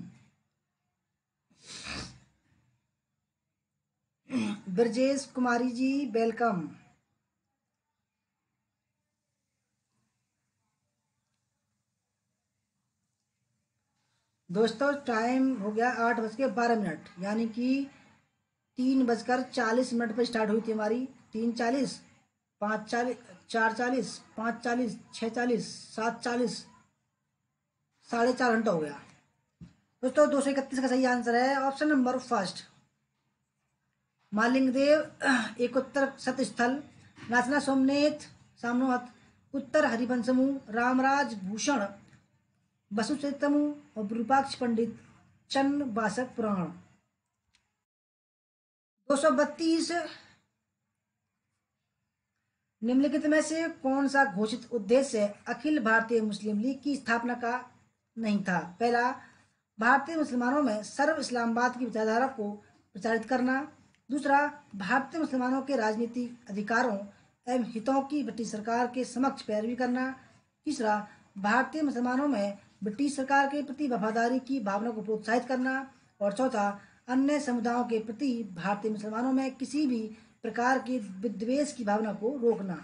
ब्रजेश कुमारी जी, वेलकम। दोस्तों टाइम हो गया 8:12, यानी कि 3:40 पर स्टार्ट हुई थी हमारी। 3:40, 5:40, 4:40, 5:40, 6:40, 7:40, 4:30 घंटा हो गया। दोस्तों 231 का सही आंसर है ऑप्शन नंबर फर्स्ट, महालिंग देव एक उत्तर सतस्थल, नाचना सोमनेत सामनोहत, उत्तर हरिवंशमु, रामराज भूषण वसुचरितमु, और विरूपाक्ष पंडित चन्न बासठ पुराण। 232 निम्नलिखित में से कौन सा घोषित उद्देश्य अखिल भारतीय मुस्लिम लीग की स्थापना का नहीं था? पहला, भारतीय मुसलमानों में सर्व इस्लामवाद की विचारधारा को प्रचारित करना। दूसरा, भारतीय मुसलमानों के राजनीतिक अधिकारों एवं हितों की ब्रिटिश सरकार के समक्ष पैरवी करना। तीसरा, भारतीय मुसलमानों में ब्रिटिश सरकार के प्रति वफादारी की भावना को प्रोत्साहित करना। और चौथा, अन्य समुदायों के प्रति भारतीय मुसलमानों में किसी भी प्रकार की विद्वेष की भावना को रोकना।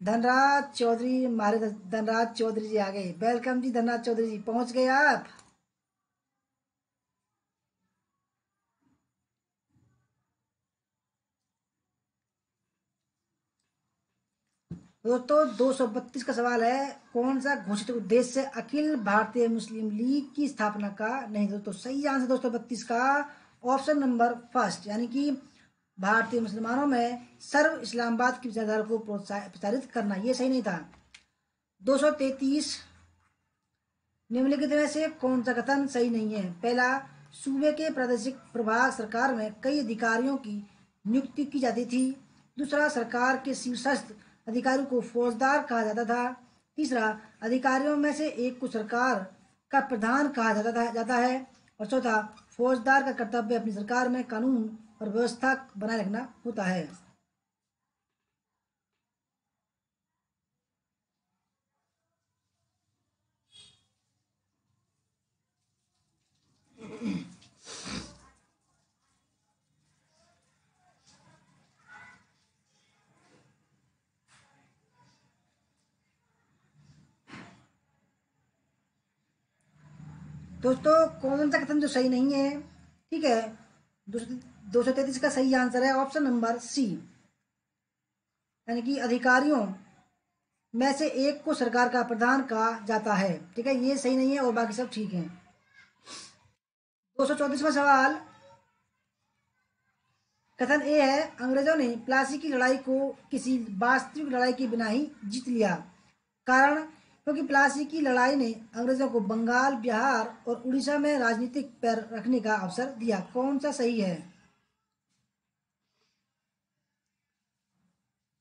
धनराज चौधरी, हमारे धनराज चौधरी जी आ गए, वेलकम जी धनराज चौधरी जी, पहुंच गए आप। दोस्तों 232 का सवाल है, कौन सा घोषित उद्देश्य अखिल भारतीय मुस्लिम लीग की स्थापना का नहीं? दोस्तों सही आंसर 232 का ऑप्शन नंबर फर्स्ट, यानी कि भारतीय मुसलमानों में सर्व इस्लामवाद की विचारधारा को प्रचारित करना, ये सही नहीं था। 233 निम्नलिखित में से कौन सा कथन सही नहीं है? पहला, सूबे के प्रादेशिक प्रभाग सरकार में कई अधिकारियों की नियुक्ति की जाती थी। दूसरा, सरकार के शीर्षस्थ अधिकारियों को फौजदार कहा जाता था। तीसरा, अधिकारियों में से एक को सरकार का प्रधान कहा जाता है। और चौथा, फौजदार का कर्तव्य अपनी सरकार में कानून और व्यवस्था बनाए रखना होता है। दोस्तों कौन सा कथन जो सही नहीं है? ठीक है, 233 का सही आंसर है ऑप्शन नंबर सी, यानी कि अधिकारियों में से एक को सरकार का प्रधान कहा जाता है। ठीक है, ये सही नहीं है और बाकी सब ठीक है। 234वां सवाल, कथन ए है, अंग्रेजों ने प्लासी की लड़ाई को किसी वास्तविक लड़ाई के बिना ही जीत लिया। कारण, क्योंकि प्लासी की लड़ाई ने अंग्रेजों को बंगाल, बिहार और उड़ीसा में राजनीतिक पैर रखने का अवसर दिया। कौन सा सही है?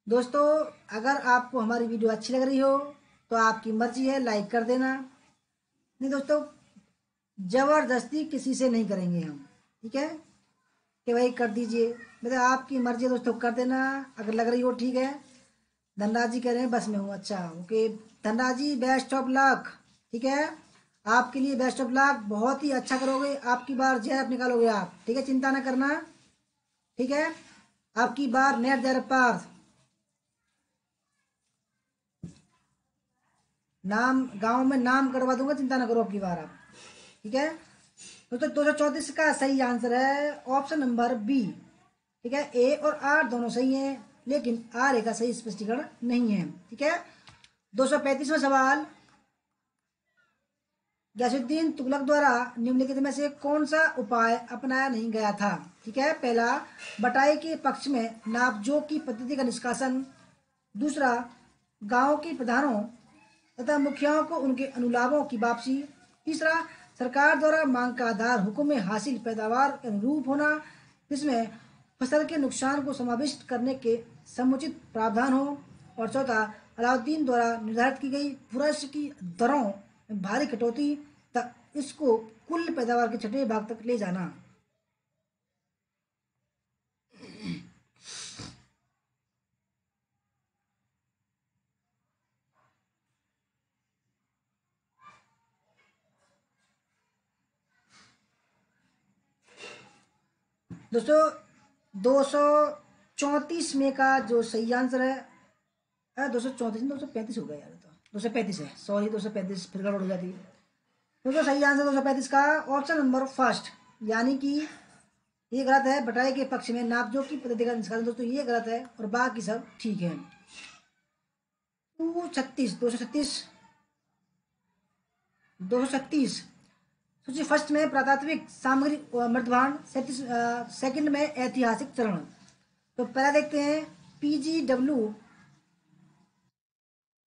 दोस्तों अगर आपको हमारी वीडियो अच्छी लग रही हो तो आपकी मर्जी है, लाइक कर देना। नहीं दोस्तों, जबरदस्ती किसी से नहीं करेंगे हम, ठीक है। कि भाई कर दीजिए, मतलब आपकी मर्जी है दोस्तों, कर देना अगर लग रही हो, ठीक है। धनराज जी कह रहे हैं बस में हूँ, अच्छा okay. Dhanraj ji best of luck, ठीक है। आपके लिए बेस्ट ऑफ लक, बहुत ही अच्छा करोगे, आपकी बार जय निकालोगे आप, ठीक है, चिंता ना करना, ठीक है। आपकी बार नेट जय पार, नाम गांव में नाम करवा दूंगा, चिंता ना करो आपकी बार आप, ठीक है। तो 234 का सही आंसर है ऑप्शन नंबर बी, ठीक है। ए और आर दोनों सही हैं, लेकिन आर ए का सही स्पष्टीकरण नहीं है, ठीक है। 235वां सवाल, गयासुद्दीन तुगलक द्वारा निम्नलिखित में से कौन सा उपाय अपनाया नहीं गया था, ठीक है। पहला, बटाई के पक्ष में नापजोक की पद्धति का निष्कासन। दूसरा, गांव के प्रधानों तथा मुखियाओं को उनके अनुलाभों की वापसी। तीसरा, सरकार द्वारा मांग का आधार हुक्म में हासिल पैदावार के अनुरूप होना, जिसमें फसल के नुकसान को समाविष्ट करने के समुचित प्रावधान हो। और चौथा, अलाउद्दीन द्वारा निर्धारित की गई फुरस की दरों में भारी कटौती तक इसको कुल पैदावार के छठे भाग तक ले जाना। दोस्तों 234 में का जो सही आंसर है, 234 235 हो गया यार, तो 235 है, सॉरी 235, फिर गड़बड़ हो जाती है। दोस्तों सही आंसर 235 का ऑप्शन नंबर फर्स्ट, यानी कि ये गलत है, बटाई के पक्ष में नापजोक की पद्धति का निष्कासन, दोस्तों ये गलत है और बाकी सब ठीक है। 236 236 सूची फर्स्ट में प्रातात्विक सामग्री मृदभांड, सेकंड में ऐतिहासिक चरण। तो पहला देखते हैं पीजीडब्ल्यू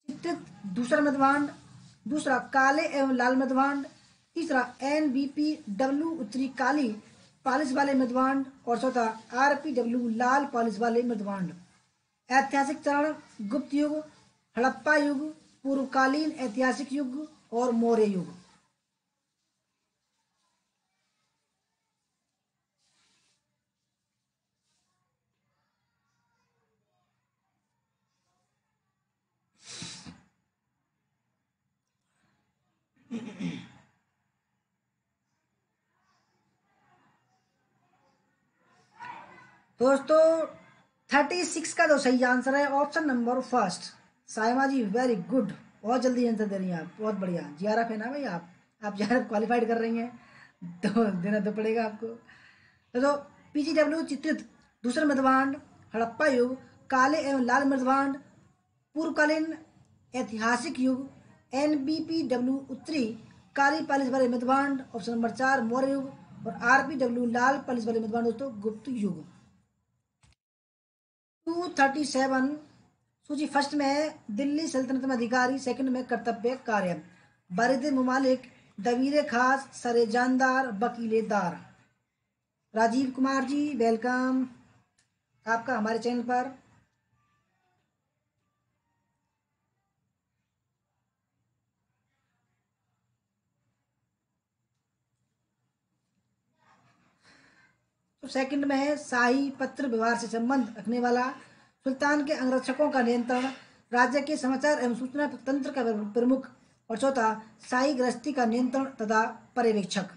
चित्रित दूसरा मृदभांड, दूसरा काले एवं लाल मृदभांड, तीसरा एनबीपीडब्ल्यू उत्तरी काली पॉलिश वाले मृदभांड, और चौथा आरपीडब्ल्यू लाल पॉलिश वाले मृदभांड। ऐतिहासिक चरण, गुप्त युग, हड़प्पा युग, पूर्वकालीन ऐतिहासिक युग और मौर्य युग। दोस्तों 36 का जो सही आंसर है ऑप्शन नंबर फर्स्ट। साइमा जी वेरी गुड, बहुत जल्दी आंसर दे रही हैं आप, बहुत बढ़िया। जीआरएफ है ना भाई, आप जीआरएफ क्वालिफाइड कर रही हैं, तो देना तो पड़ेगा आपको। तो पीजीडब्ल्यू चित्रित दूसरा मृदभांड, हड़प्पा युग, काले एवं लाल मृदभांड, पूर्वकालीन ऐतिहासिक युग, एनबीपीडब्ल्यू उत्तरी काली पालिश वाले मृदभांड, ऑप्शन नंबर 4 मौर्य युग, और आरपीडब्ल्यू लाल पालिश वाले मृदभांड दोस्तों गुप्त युग। 237 सूची फर्स्ट में दिल्ली सल्तनत में अधिकारी, सेकंड में कर्तव्य कार्य। बारिद मुमालिक, दवीर खास, सरे जानदार, वकीलेदार। राजीव कुमार जी वेलकम आपका हमारे चैनल पर। तो सेकंड में है शाही पत्र व्यवहार से संबंध रखने वाला, सुल्तान के अंगरक्षकों का नियंत्रण, राज्य के समाचार एवं सूचना तंत्र का प्रमुख, और चौथा शाही गृहस्थी का नियंत्रण तथा पर्यवेक्षक।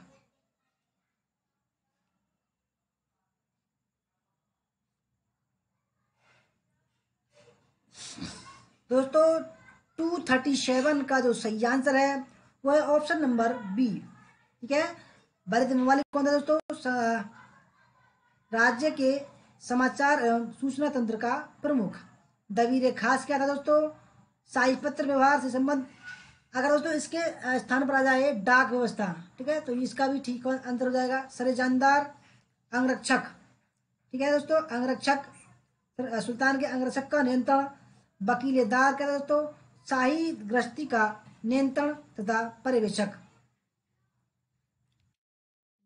दोस्तों 237 का जो सही आंसर है वो है ऑप्शन नंबर बी, ठीक है। बारिद ममालिक कौन था दोस्तों? राज्य के समाचार एवं सूचना तंत्र का प्रमुख। दवीर खास क्या था दोस्तों? शाही पत्र व्यवहार से संबंध। अगर दोस्तों इसके स्थान पर आ जाए डाक व्यवस्था, ठीक है, तो इसका भी ठीक आंसर हो जाएगा। सरे जानदार अंगरक्षक, ठीक है दोस्तों, अंगरक्षक, सुल्तान के अंगरक्षक का नियंत्रण। वकीलेदार क्या था दोस्तों? शाही गृहस्थी का नियंत्रण तथा पर्यवेक्षक।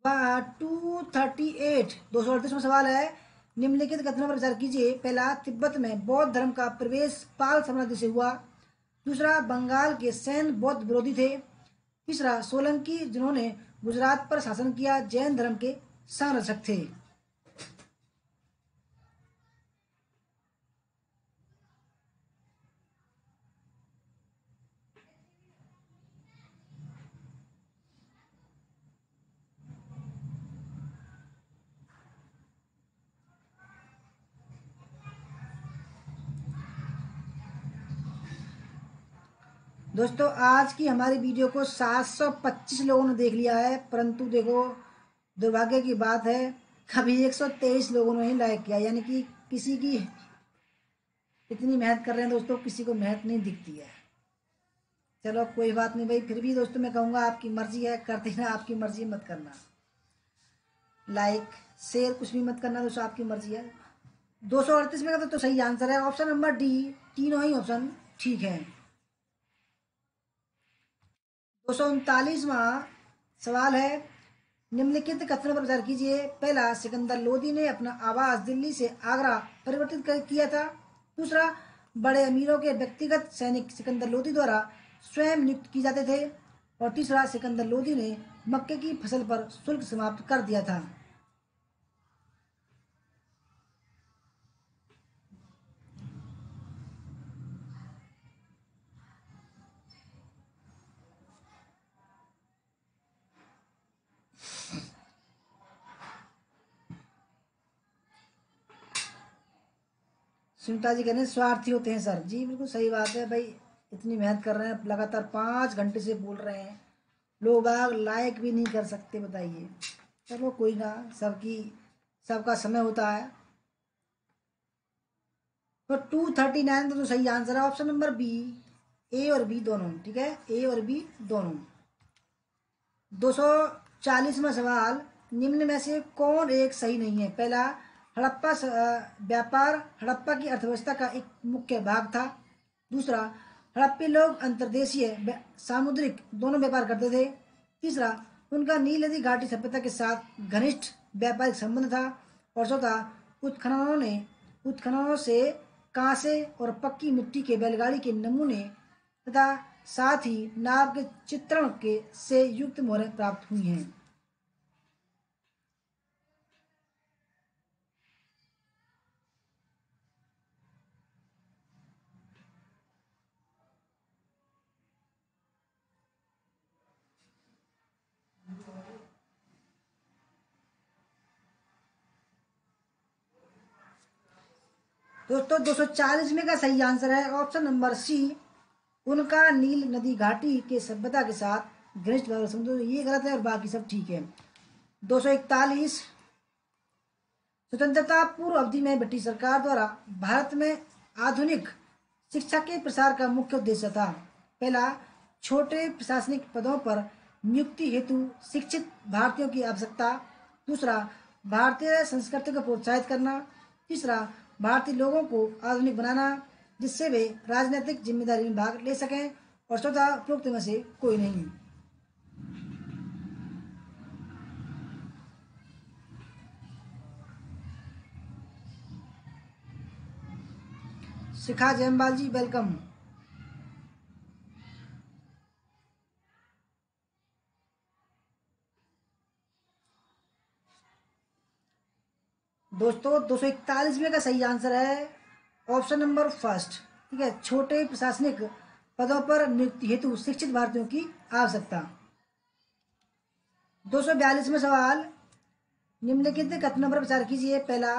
238 238वां सवाल है, निम्नलिखित कथनों पर विचार कीजिए। पहला, तिब्बत में बौद्ध धर्म का प्रवेश पाल साम्राज्य से हुआ। दूसरा, बंगाल के सैन बौद्ध विरोधी थे। तीसरा, सोलंकी जिन्होंने गुजरात पर शासन किया जैन धर्म के संरक्षक थे। दोस्तों आज की हमारी वीडियो को 725 लोगों ने देख लिया है, परंतु देखो दुर्भाग्य की बात है कभी 123 लोगों ने ही लाइक किया, यानी कि किसी की इतनी मेहनत कर रहे हैं दोस्तों, किसी को मेहनत नहीं दिखती है। चलो कोई बात नहीं भाई, फिर भी दोस्तों मैं कहूँगा आपकी मर्जी है, करते ना आपकी मर्जी मत करना, लाइक शेयर कुछ भी मत करना दोस्तों, आपकी मर्जी है। 238 में का तो सही आंसर है ऑप्शन नंबर डी, तीनों ही ऑप्शन ठीक है। 239वां सवाल है, निम्नलिखित कथनों पर विचार कीजिए। पहला, सिकंदर लोदी ने अपना आवास दिल्ली से आगरा परिवर्तित किया था। दूसरा, बड़े अमीरों के व्यक्तिगत सैनिक सिकंदर लोदी द्वारा स्वयं नियुक्त किए जाते थे। और तीसरा, सिकंदर लोदी ने मक्के की फसल पर शुल्क समाप्त कर दिया था। सुनीता जी कह रहे हैं स्वार्थी होते हैं सर। जी बिल्कुल सही बात है भाई, इतनी मेहनत कर रहे हैं, लगातार 5 घंटे से बोल रहे हैं, लोग बाग लाइक भी नहीं कर सकते, बताइए। चलो कोई ना, सबका समय होता है। तो 239 तो सही आंसर है ऑप्शन नंबर बी, ए और बी दोनों, ठीक है, ए और बी दोनों। 240वां सवाल, निम्न में से कौन एक सही नहीं है। पहला, व्यापार हड़प्पा की अर्थव्यवस्था का एक मुख्य भाग था। दूसरा, हड़प्पी लोग अंतर्देशीय सामुद्रिक दोनों व्यापार करते थे। तीसरा, उनका नील नदी घाटी सभ्यता के साथ घनिष्ठ व्यापारिक संबंध था। और चौथा, उत्खननों से कांसे और पक्की मिट्टी के बैलगाड़ी के नमूने तथा साथ ही नाव के चित्रण के से युक्त मोहरें प्राप्त हुई हैं। दोस्तों 240 में का सही आंसर है ऑप्शन नंबर सी, उनका नील नदी घाटी के सभ्यता के साथ घनिष्ठ व्यापार संबंध। ये गलत है और बाकी सब ठीक है। 241, स्वतंत्रता पूर्व अवधि में ब्रिटिश सरकार द्वारा भारत में आधुनिक शिक्षा के प्रसार का मुख्य उद्देश्य था। पहला, छोटे प्रशासनिक पदों पर नियुक्ति हेतु शिक्षित भारतीयों की आवश्यकता। दूसरा, भारतीय संस्कृति को प्रोत्साहित करना। तीसरा, भारतीय लोगों को आधुनिक बनाना जिससे वे राजनीतिक जिम्मेदारी में भाग ले सकें। और चौथा, उपरोक्त में से कोई नहीं। शिखा जयमवाल जी वेलकम। दोस्तों 241 में का सही आंसर है ऑप्शन नंबर फर्स्ट, ठीक है, छोटे प्रशासनिक पदों पर नियुक्ति हेतु शिक्षित भारतीयों की आवश्यकता। 242 में सवाल, निम्नलिखित कथनों पर विचार कीजिए। पहला,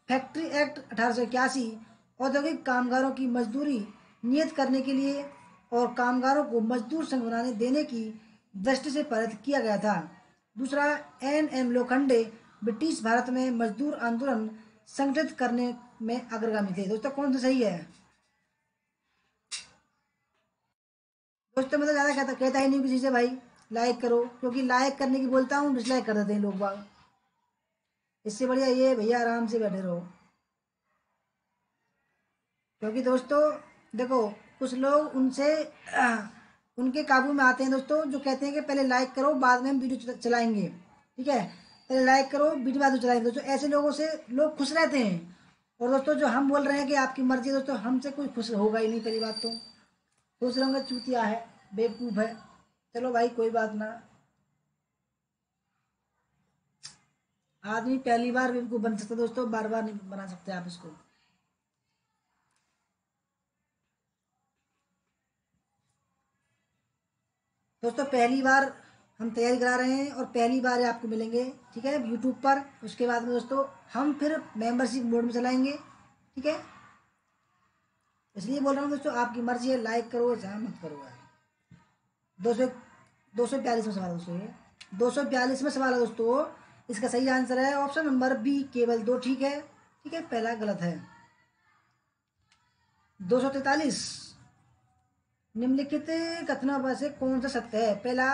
फैक्ट्री एक्ट 1881 औद्योगिक कामगारों की मजदूरी नियत करने के लिए और कामगारों को मजदूर संघ बनाने देने की दृष्टि से पारित किया गया था। दूसरा, N M Lokhande British Bharat में मजदूर आंदोलन संगठित करने में अग्रगामी थे। दोस्तों कौन सा सही है। दोस्तों मैं तो ज़्यादा कहता ही नहीं किसी से भाई लाइक करो, क्योंकि लाइक करने की बोलता हूँ डिसलाइक कर देते हैं लोग बाग। इससे बढ़िया ये भैया आराम से बैठे रहो, क्योंकि दोस्तों देखो कुछ लोग उनके काबू में आते हैं दोस्तों, जो कहते हैं कि पहले लाइक करो बाद में हम वीडियो चलाएंगे, ठीक है, पहले लाइक करो वीडियो बाद में चलाएंगे। दोस्तों ऐसे लोगों से लोग खुश रहते हैं। और दोस्तों जो हम बोल रहे हैं कि आपकी मर्जी है, दोस्तों हमसे कोई खुश होगा ही नहीं, पहली बात तो खुश रहोगे चूतिया है, बेवकूफ़ है। चलो भाई कोई बात ना, आदमी पहली बार बेवकूफ़ बन सकता है दोस्तों, बार बार नहीं बना सकते आप इसको। दोस्तों पहली बार हम तैयारी करा रहे हैं और पहली बार ये आपको मिलेंगे, ठीक है, यूट्यूब पर। उसके बाद में दोस्तों हम फिर मेंबरशिप मोड में चलाएंगे, ठीक है। इसलिए बोल रहा हूँ दोस्तों आपकी मर्जी है, लाइक करो चाहे मत करो। 242 में सवाल है दोस्तों, ये 242 में सवाल है दोस्तों। इसका सही आंसर है ऑप्शन नंबर बी, केवल 2 ठीक है। ठीक है, पहला गलत है। 243, निम्नलिखित कथनों में से कौन सा सत्य है? पहला,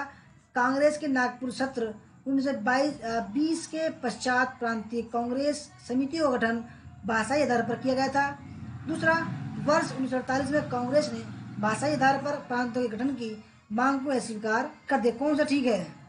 कांग्रेस के नागपुर सत्र 1922 के पश्चात प्रांतीय कांग्रेस समितियों का गठन भाषाई आधार पर किया गया था। दूसरा, वर्ष 1948 में कांग्रेस ने भाषाई आधार पर प्रांतों के गठन की मांग को अस्वीकार कर दिया। कौन सा ठीक है?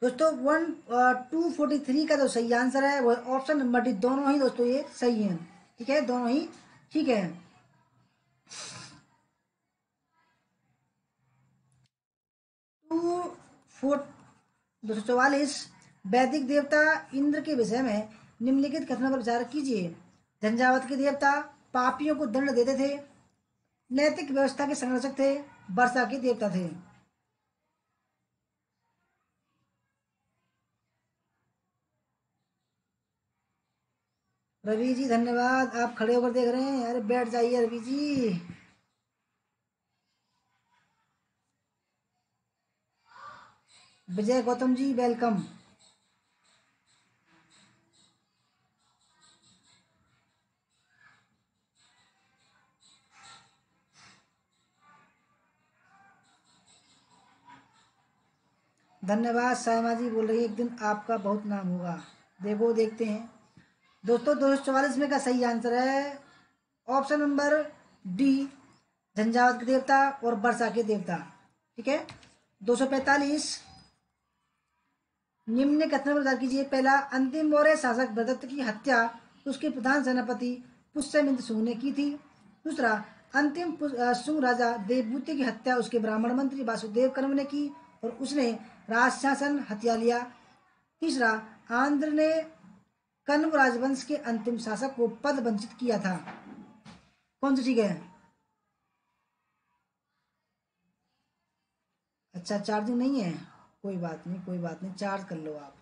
दोस्तों 243 का जो सही आंसर है वो ऑप्शन नंबर डी। दोनों ही दोस्तों ये सही है। ठीक है, दोनों ही ठीक है। 244, वैदिक देवता इंद्र के विषय में निम्नलिखित कथनों पर विचार कीजिए। झंझावात के देवता पापियों को दंड देते थे, नैतिक व्यवस्था के संरक्षक थे, वर्षा के देवता थे। रवि जी धन्यवाद, आप खड़े होकर देख रहे हैं। अरे बैठ जाइए रवि जी। विजय गौतम जी वेलकम। धन्यवाद। सायमा जी बोल रही है एक दिन आपका बहुत नाम होगा। देखो देखते हैं। दोस्तों 244 में का सही आंसर है ऑप्शन नंबर डी, झंझावात के देवता और वर्षा के देवता। ठीक है। 245, निम्न कथन पर विचार कीजिए। पहला, अंतिम मौर्य शासक भरदत्त की हत्या उसके प्रधान सेनापति पुष्यमित्र शुंग ने की थी। दूसरा, अंतिम शुंग राजा देवभूति की हत्या उसके ब्राह्मण मंत्री वासुदेव कर्म ने की और उसने राज शासन हत्या लिया। तीसरा, आंध्र ने कण्व राजवंश के अंतिम शासक को पद वंचित किया था। कौन सा ठीक है? अच्छा, चार्जिंग नहीं है, कोई बात नहीं, कोई बात नहीं, चार्ज कर लो आप।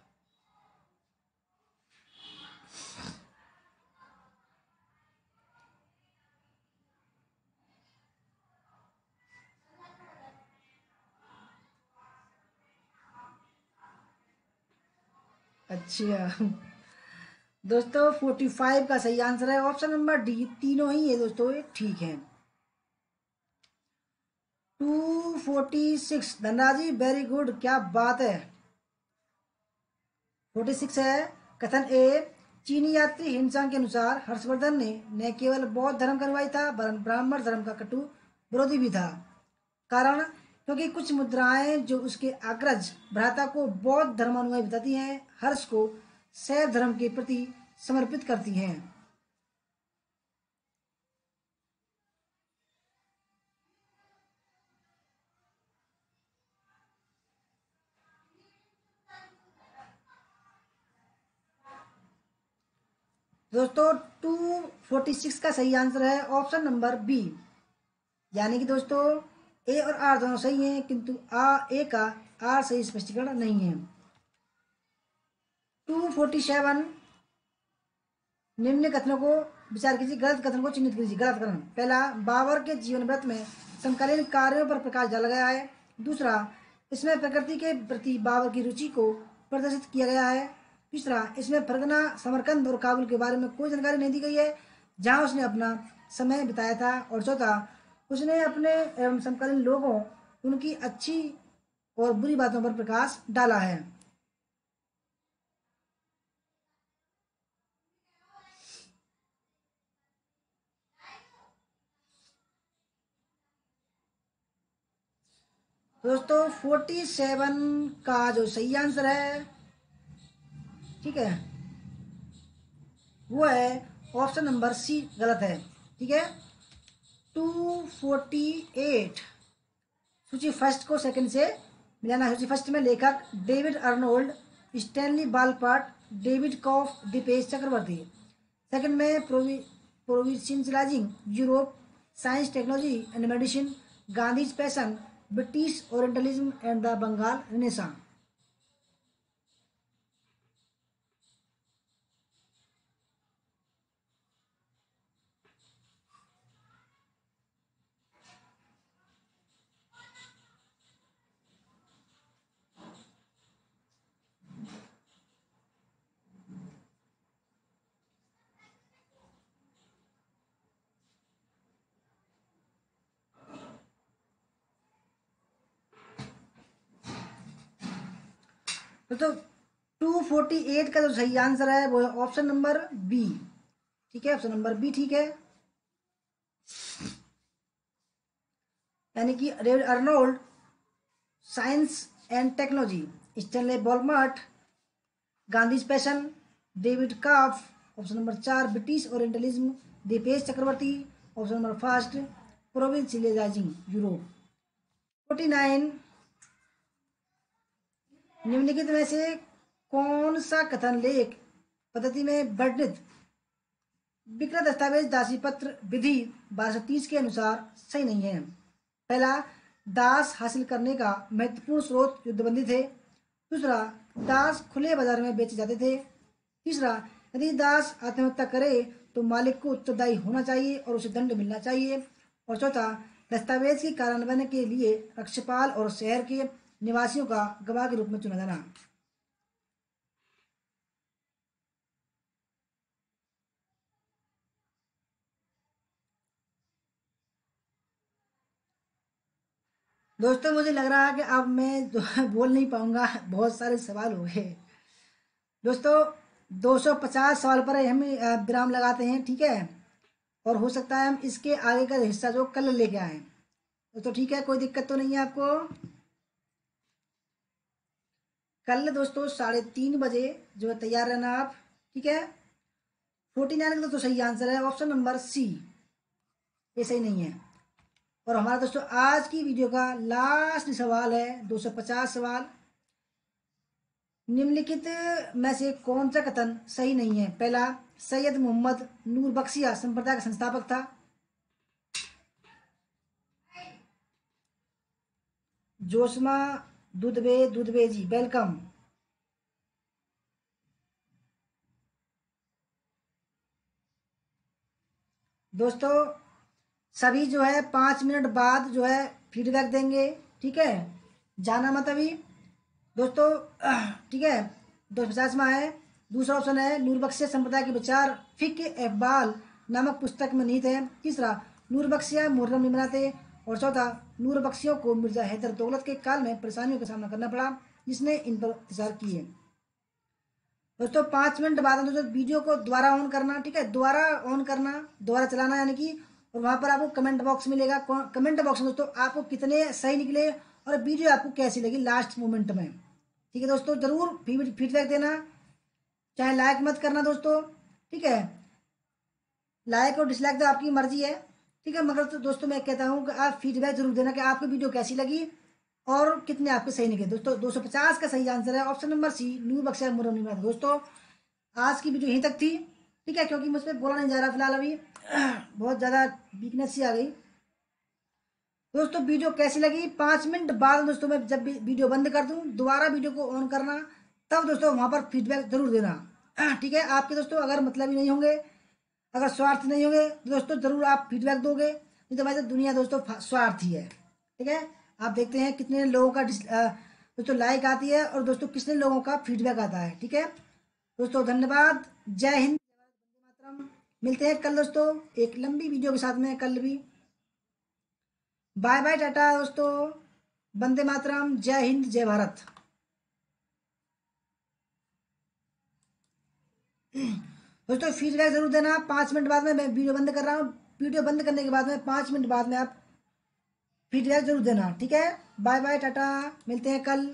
अच्छा दोस्तों 45 का सही आंसर है ऑप्शन नंबर डी। तीनों ही है दोस्तों ये ठीक है। 246, धनराज जी वेरी गुड, क्या बात है। 46 है, कथन ए, चीनी यात्री हिमसांग के अनुसार हर्षवर्धन ने न केवल बौद्ध धर्म का अनुयायी था वरन ब्राह्मण धर्म का कटु विरोधी भी था। कारण, क्योंकि कुछ मुद्राएं जो उसके अग्रज भ्राता को बौद्ध धर्मानुयायी बताती हैं हर्ष को शैव धर्म के प्रति समर्पित करती हैं। दोस्तों 246 का सही आंसर है ऑप्शन नंबर बी, यानी कि दोस्तों ए और आर दोनों सही हैं किंतु ए का आर सही स्पष्टीकरण नहीं है। 247, निम्न कथनों को विचार कीजिए, गलत कथन को चिन्हित कीजिए। गलत कथन, पहला, बाबर के जीवन व्रत में समकालीन कार्यों पर प्रकाश डाला गया है। दूसरा, इसमें प्रकृति के प्रति बाबर की रुचि को प्रदर्शित किया गया है। तीसरा, इसमें फरगना, समरकंद और काबुल के बारे में कोई जानकारी नहीं दी गई है जहां उसने अपना समय बिताया था। और चौथा, उसने अपने एवं समकालीन लोगों उनकी अच्छी और बुरी बातों पर प्रकाश डाला है। दोस्तों 47 का जो सही आंसर है, ठीक है, वो है ऑप्शन नंबर सी, गलत है। ठीक है। 248, सूची फर्स्ट को सेकंड से मिलाना है। सूची फर्स्ट में लेखक David Arnold, Stanley Wolpert, David Kopf, Dipesh Chakrabarty. Second में provincialising Europe, science technology and medicine, Gandhi's passion, British orientalism and the Bengal renaissance. तो 248 का जो सही आंसर है वो है ऑप्शन नंबर बी। ठीक है, ऑप्शन नंबर बी ठीक है। यानी कि David Arnold science and technology, Stanley Wolpert Gandhi's passion, David Kopf option number 4 British orientalism, Dipesh Chakrabarty option number first provincialising Europe. 49 निम्नलिखित में से कौन सा कथन लेख पद्धति में वर्णित विकृत दस्तावेज दासी पत्र विधि 1230 के अनुसार सही नहीं है? पहला, दास हासिल करने का महत्वपूर्ण स्रोत युद्धबंदी थे। दूसरा, दास खुले बाजार में बेचे जाते थे। तीसरा, यदि दास आत्महत्या करे तो मालिक को उत्तरदायी होना चाहिए और उसे दंड मिलना चाहिए। और चौथा, दस्तावेज के कार्यान्वयन के लिए रक्षपाल और शहर के निवासियों का गवाह के रूप में चुना जाना। दोस्तों मुझे लग रहा है कि अब मैं जो है बोल नहीं पाऊंगा, बहुत सारे सवाल हो गए। दोस्तों 250 सवाल पर हम विराम लगाते हैं, ठीक है। और हो सकता है हम इसके आगे का हिस्सा जो कल लेके आए। दोस्तों ठीक है, कोई दिक्कत तो नहीं है आपको? कल दोस्तों 3:30 बजे जो है तैयार रहना आप, ठीक है। 49 का दोस्तों सही आंसर है ऑप्शन नंबर सी, ये सही नहीं है। और हमारा दोस्तों आज की वीडियो का लास्ट सवाल है 250 सवाल। निम्नलिखित में से कौन सा कथन सही नहीं है? पहला, सैयद मोहम्मद नूर बख्शिया संप्रदाय का संस्थापक था। जोशमा दुधबे जी वेलकम। दोस्तों सभी जो है 5 मिनट बाद जो है फीडबैक देंगे, ठीक है, जाना मत अभी दोस्तों, ठीक है। 250वां है। दूसरा ऑप्शन है नूर बख्शिया संप्रदाय के विचार फिक्र इकबाल नामक पुस्तक में निहित है। तीसरा, नूर बख्शिया मुहर्रम नहीं मनाते। और चौथा, नूर बख्शियों को मिर्जा हैदर दौलत के काल में परेशानियों का सामना करना पड़ा जिसने इन पर अत्याचार किए। दोस्तों 5 मिनट बाद में दोस्तों वीडियो को दोबारा ऑन करना, ठीक है, दोबारा ऑन करना, दोबारा चलाना यानी कि। और वहां पर आपको कमेंट बॉक्स मिलेगा, कमेंट बॉक्स में दोस्तों आपको कितने सही निकले और वीडियो आपको कैसी लगी लास्ट मोमेंट में, ठीक है दोस्तों। जरूर फीडबैक देना, चाहे लाइक मत करना दोस्तों, ठीक है, लाइक और डिसलाइक तो आपकी मर्जी है, ठीक है। मगर तो दोस्तों मैं कहता हूँ कि आप फीडबैक जरूर देना कि आपकी वीडियो कैसी लगी और कितने आपके सही निकले। दोस्तों 250 का सही आंसर है ऑप्शन नंबर सी, नूर बख्शिया मुहर्रम नहीं मनाते। दोस्तों आज की वीडियो यहीं तक थी, ठीक है, क्योंकि मुझ पर बोला नहीं जा रहा फिलहाल, अभी बहुत ज़्यादा वीकनेस सी आ गई। दोस्तों वीडियो कैसी लगी 5 मिनट बाद दोस्तों मैं जब वीडियो बंद कर दूं दोबारा वीडियो को ऑन करना, तब दोस्तों वहां पर फीडबैक जरूर देना, ठीक है। आपके दोस्तों अगर मतलबी नहीं होंगे, अगर स्वार्थ नहीं होंगे तो दोस्तों जरूर आप फीडबैक दोगे, नहीं तो वैसे दुनिया दोस्तों स्वार्थी है, ठीक है। आप देखते हैं कितने लोगों का दोस्तों लाइक आती है और दोस्तों कितने लोगों का फीडबैक आता है, ठीक है दोस्तों। धन्यवाद, जय हिंद, वंदे मातरम। मिलते हैं कल दोस्तों एक लंबी वीडियो के साथ में, कल भी। बाय बाय, टाटा दोस्तों, वंदे मातरम, जय हिंद, जय भारत। दोस्तों फीडबैक जरूर देना। 5 मिनट बाद में मैं वीडियो बंद कर रहा हूँ, वीडियो बंद करने के बाद में 5 मिनट बाद में आप फीडबैक जरूर देना, ठीक है। बाय बाय, टाटा, मिलते हैं कल।